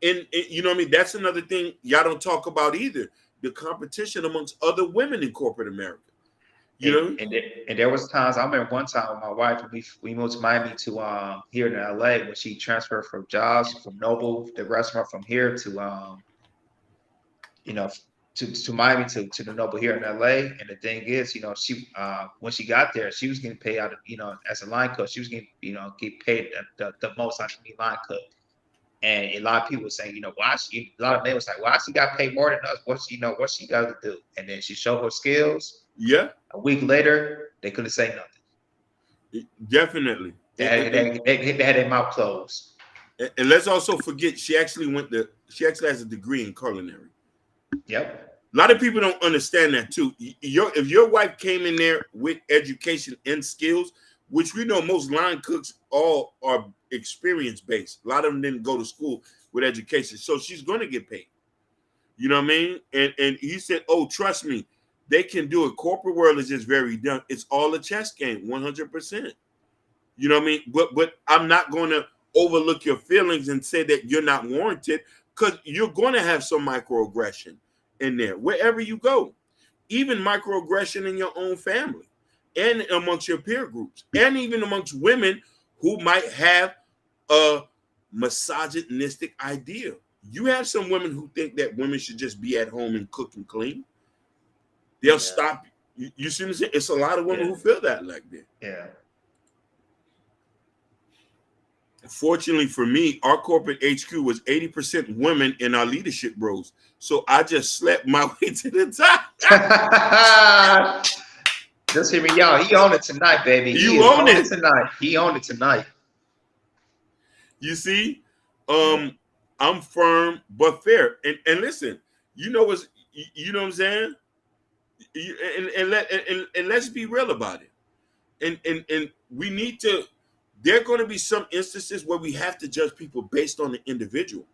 And you know what I mean? That's another thing y'all don't talk about either. The competition amongst other women in corporate America. And there was times, I remember one time with my wife, we moved to Miami to here in LA, when she transferred from jobs from Noble, the restaurant, from here to to Miami to the Noble here in LA. And the thing is, she when she got there, she was getting paid out of, as a line cook, she was getting, get paid the most out of any line cook. And a lot of people were saying, a lot of men was like, why she got paid more than us? What she got to do? And then she showed her skills. Yeah. A week later, they couldn't say nothing. Definitely. They had their mouth closed. And let's also forget, she actually has a degree in culinary. Yep. A lot of people don't understand that too. If your wife came in there with education and skills, which we know most line cooks all are experience based. A lot of them didn't go to school with education, so she's going to get paid. You know what I mean? And he said, "Oh, trust me, they can do it. Corporate world is just very done. It's all a chess game, 100%. You know what I mean? But I'm not going to overlook your feelings and say that you're not warranted, because you're going to have some microaggression in there wherever you go, even microaggression in your own family and amongst your peer groups, and even amongst women who might have a misogynistic idea. You have some women who think that women should just be at home and cook and clean. They'll stop. You see what I'm saying? It's a lot of women who feel that like that. Yeah. Fortunately for me, our corporate HQ was 80% women in our leadership roles. So I just slept my way to the top. Just hear me, y'all. He on it tonight, baby. He You is own on it it. tonight. He on it tonight. You see, I'm firm but fair. And listen, you know what I'm saying? And let's be real about it. And we need to. There are going to be some instances where we have to judge people based on the individual.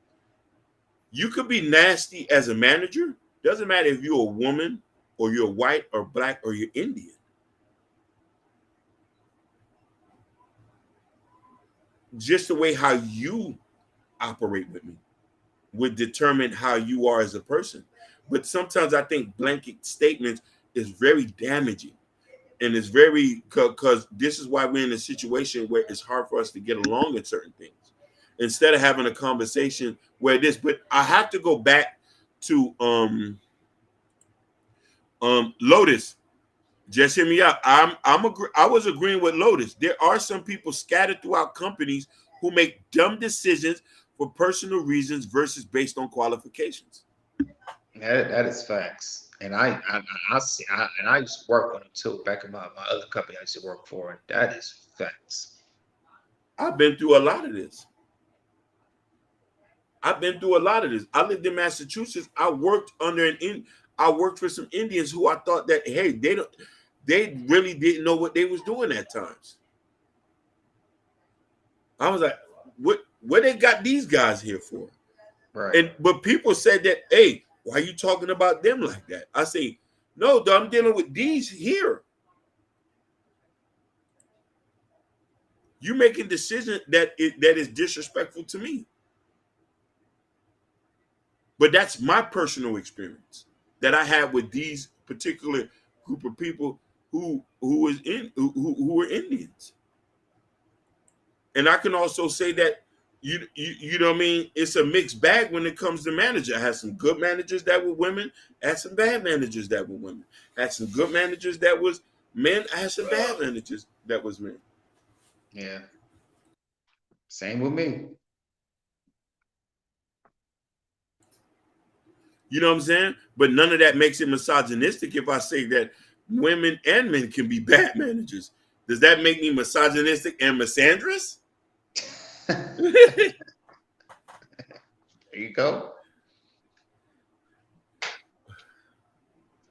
You could be nasty as a manager. Doesn't matter if you're a woman or you're white or black or you're Indian. Just the way how you operate with me would determine how you are as a person. But sometimes I think blanket statements is very damaging. And it's very, because this is why we're in a situation where it's hard for us to get along in certain things. Instead of having a conversation where this, but I have to go back to Lotus. Just hear me out. I was agreeing with Lotus. There are some people scattered throughout companies who make dumb decisions for personal reasons versus based on qualifications. That is facts. And I see, and I used to work on them too. Back in my other company I used to work for, and that is facts. I've been through a lot of this. I lived in Massachusetts. I worked for some Indians who I thought that, hey, they really didn't know what they was doing at times. I was like, what they got these guys here for? Right. But people said that, hey, why are you talking about them like that? I say, no, I'm dealing with these here. You making decisions that is disrespectful to me. But that's my personal experience that I had with these particular group of people who were Indians. And I can also say that you know what I mean? It's a mixed bag when it comes to manager. I had some good managers that were women. I had some bad managers that were women. I had some good managers that was men. I had some bad managers that was men. Yeah. Same with me. You know what I'm saying? But none of that makes it misogynistic if I say that women and men can be bad managers. Does that make me misogynistic and misandrous? There you go.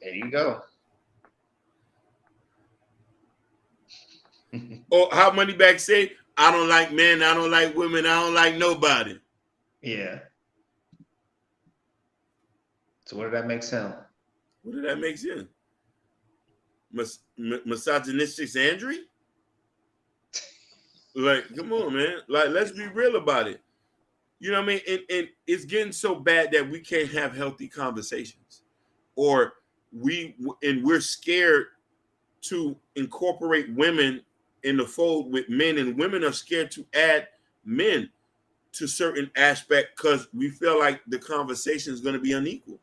There you go. Or how Moneybag say, I don't like men, I don't like women, I don't like nobody. Yeah. So what did that make sense? What did that make sense? Misogynistic Andrew? Like, come on, man. Like, let's be real about it. You know what I mean? And it's getting so bad that we can't have healthy conversations. Or we're scared to incorporate women in the fold with men, and women are scared to add men to certain aspect because we feel like the conversation is going to be unequal.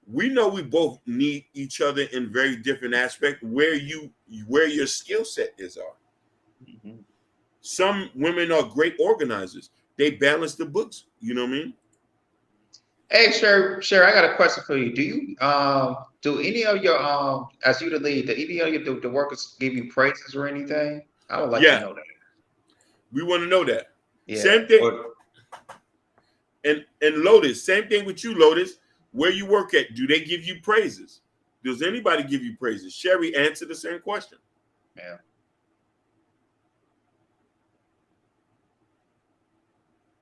We know we both need each other in very different aspects where your skill set are. Mm-hmm. Some women are great organizers. They balance the books. You know what I mean? Hey, Sherry, I got a question for you. Do you do any of your as you the lead, do any of your the workers give you praises or anything? I would like to know that. We want to know that. Yeah. Same thing. And Lotus, same thing with you, Lotus. Where you work at, do they give you praises? Does anybody give you praises? Sherry, answer the same question. Yeah.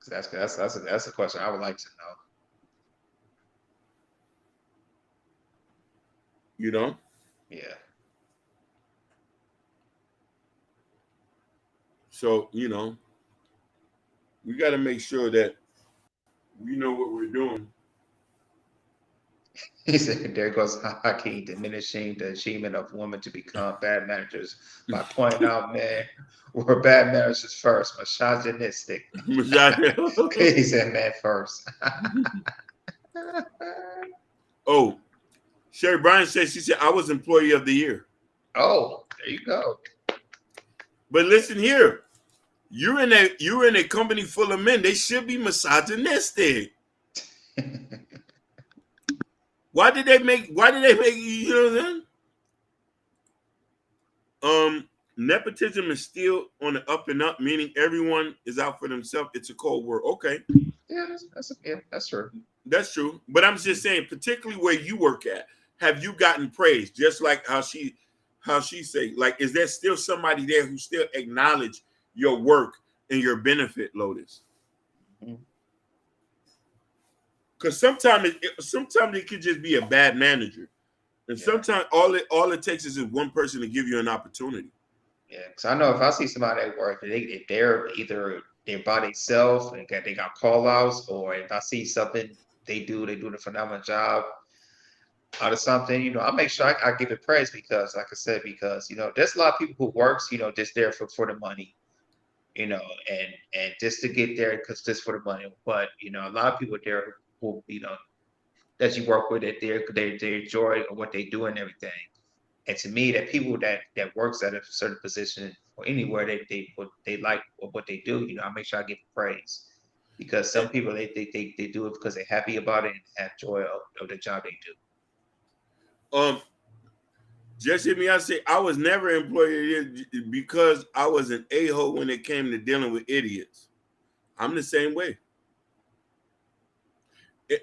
That's a question I would like to know. You know? Yeah. So, you know, we got to make sure that We know what we're doing. He said, there goes Haki diminishing the achievement of women to become bad managers by pointing out men were bad managers first, misogynistic. He said man first. Oh, Sherry Bryan said, she said, I was employee of the year. Oh, there you go. But listen here, you're in a company full of men. They should be misogynistic. Why did they make you know what I'm saying? Nepotism is still on the up and up, meaning everyone is out for themselves. It's a cold word. Okay, Yeah, that's true. that's true. But I'm just saying, particularly where you work at, have you gotten praise? Just like how she say, like, is there still somebody there who still acknowledge your work and your benefit, Lotus? Mhm. Because sometimes it could just be a bad manager, and Yeah, sometimes all it takes is one person to give you an opportunity. yeah. Because I know if I see somebody at work, if they're either they're by themselves and they got call outs, or if I see something they do a phenomenal job out of something, I make sure I give it praise because, like I said, because there's a lot of people who works, just there for the money, and just to get there because just for the money. But a lot of people there who that you work with, that they enjoy what they do and everything. And to me, that people that works at a certain position or anywhere they like what they do, I make sure I give praise because some people they do it because they're happy about it and have joy of the job they do. Um, just hear me. I say I was never employed because I was an a-hole when it came to dealing with idiots. I'm the same way.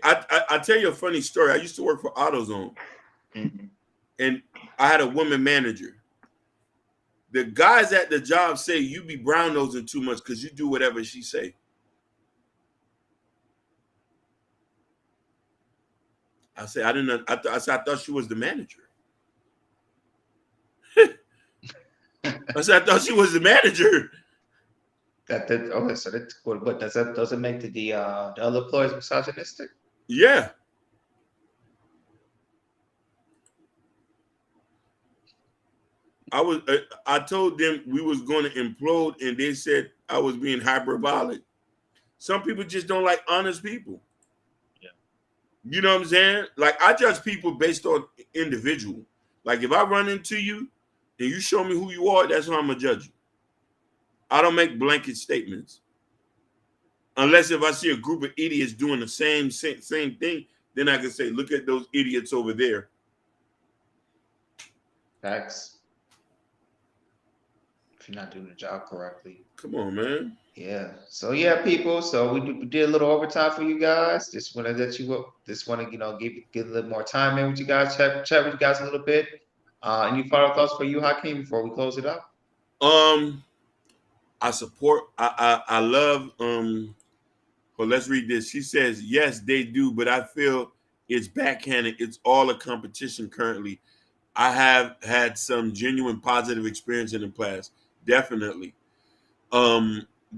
I tell you a funny story. I used to work for AutoZone, Mhm. and I had a woman manager. The guys at the job say you be brown nosing too much because you do whatever she say. I say I didn't. I said I thought she was the manager. I said I thought she was the manager. Okay, so what does it make the other employees misogynistic? Yeah, I told them we was going to implode, and they said I was being hyperbolic. Some people just don't like honest people. Yeah. You know what I'm saying? Like I judge people based on individual. Like if I run into you and you show me who you are, that's how I'm gonna judge you. I don't make blanket statements unless if I see a group of idiots doing the same thing. Then I can say, look at those idiots over there. Facts. If you're not doing the job correctly. Come on, man. Yeah. So yeah, people. So we did a little overtime for you guys. Just wanted that you will. Just want to give a little more time in with you guys. Chat with you guys a little bit. Any final thoughts for you, Hakeem, before we close it up? Um, I support. I love. Well, let's read this. She says, yes, they do, but I feel it's backhanded. It's all a competition currently. I have had some genuine positive experience in the past. Definitely.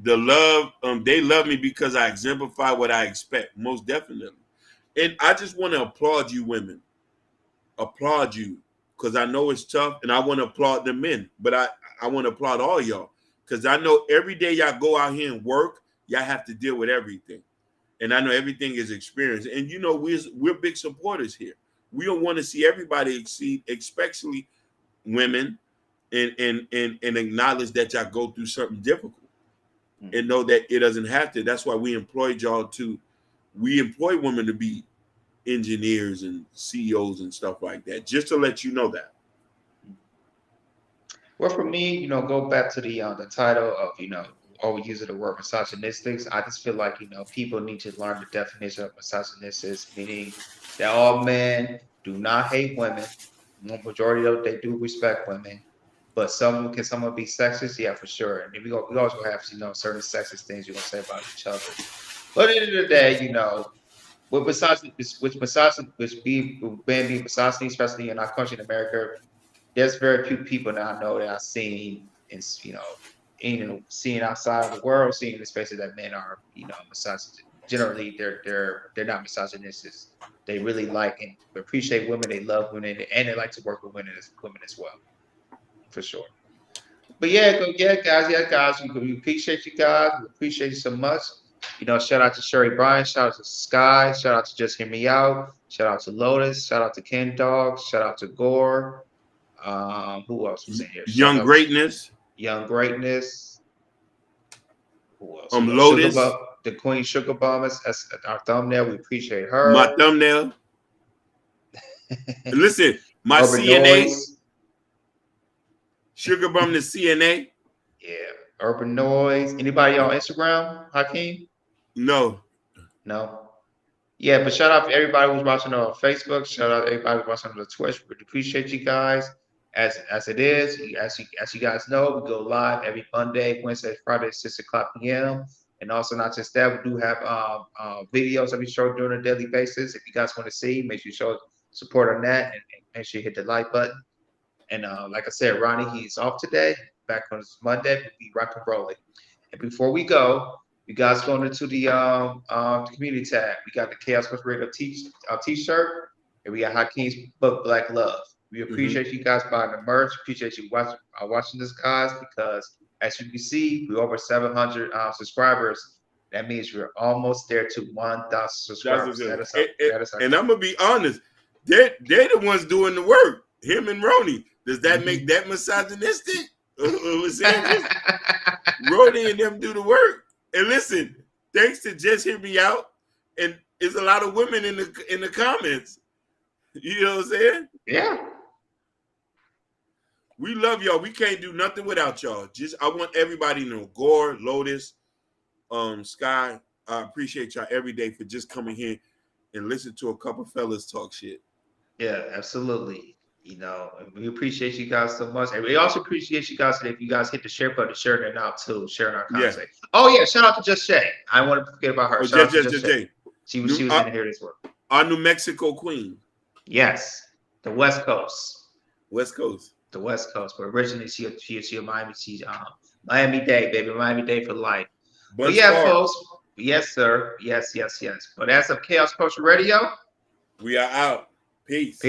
The love, they love me because I exemplify what I expect. Most definitely. And I just want to applaud you women. Applaud you. Because I know it's tough and I want to applaud the men. But I want to applaud all y'all. Because I know every day y'all go out here and work, y'all have to deal with everything. And I know everything is experience. And we're big supporters here. We don't want to see everybody exceed, especially women, and acknowledge that y'all go through something difficult and know that it doesn't have to. That's why we employed y'all to. We employ women to be engineers and CEOs and stuff like that. Just to let you know that. Well, for me, go back to the title of always using the word misogynistics. I just feel like people need to learn the definition of misogynistics, meaning that all men do not hate women. Majority of they do respect women, but someone be sexist? Yeah, for sure. And we always gonna have certain sexist things you're gonna say about each other. But at the end of the day, with misogyny, which be men being misogyny, especially in our country in America, there's very few people that I know that I've seen seeing outside of the world, seeing the spaces that men are, misogynist. generally they're not misogynistic. They really like and appreciate women. They love women, and they like to work with women as well, for sure. But yeah, guys. We appreciate you guys. We appreciate you so much. Shout out to Sherry Bryan. Shout out to Sky. Shout out to Just Hear Me Out. Shout out to Lotus. Shout out to Ken Dog. Shout out to Gore. Who else was in here? Shout Young out to Greatness. Young Greatness. Who else? Lotus. The Queen Sugar Bomb as our thumbnail. We appreciate her. My thumbnail. Listen, my Urban CNA. Noise. Sugar Bomb the CNA. Yeah. Urban Noise. Anybody on Instagram, Hakeem? No. Yeah, but shout out to everybody who's watching on Facebook. Shout out to everybody who's watching on the Twitch. We appreciate you guys. As it is, as you guys know, we go live every Monday, Wednesday, Friday, 6 o'clock p.m. And also, not just that, we do have videos that we show during a daily basis. If you guys want to see, make sure you show support on that and make sure you hit the like button. And like I said, Ronnie, he's off today. Back on Monday, we'll be rock and rolling. And before we go, you guys going into the community tab. We got the Chaos Coast Radio t-shirt, and we got Hakeem's book Black Love. We appreciate you guys buying the merch. Appreciate you watching this, guys, because as you can see, we're over 700 subscribers. That means we're almost there to 1,000 subscribers. And I'm gonna be honest, they're the ones doing the work. Him and Roni. Does that make that misogynistic? Roni and them do the work. And listen, thanks to Just Hear Me Out, and there's a lot of women in the comments. You know what I'm saying? Yeah. We love y'all. We can't do nothing without y'all. I want everybody to know, Gore, Lotus, Sky, I appreciate y'all every day for just coming here and listen to a couple fellas talk shit. Yeah, absolutely. We appreciate you guys so much. And we also appreciate you guys if you guys hit the share button, sharing it out too, sharing our content. Yeah. Oh yeah, shout out to Just Shay. I want to forget about her. Shout out to Just Shay. She was in here this work. Our New Mexico queen. Yes, the West Coast. The West Coast. But originally she a Miami. She's Miami Dade, baby. Miami Dade for life. But yeah, folks. Yes, sir. Yes. But as of Chaos Culture Radio, we are out. Peace.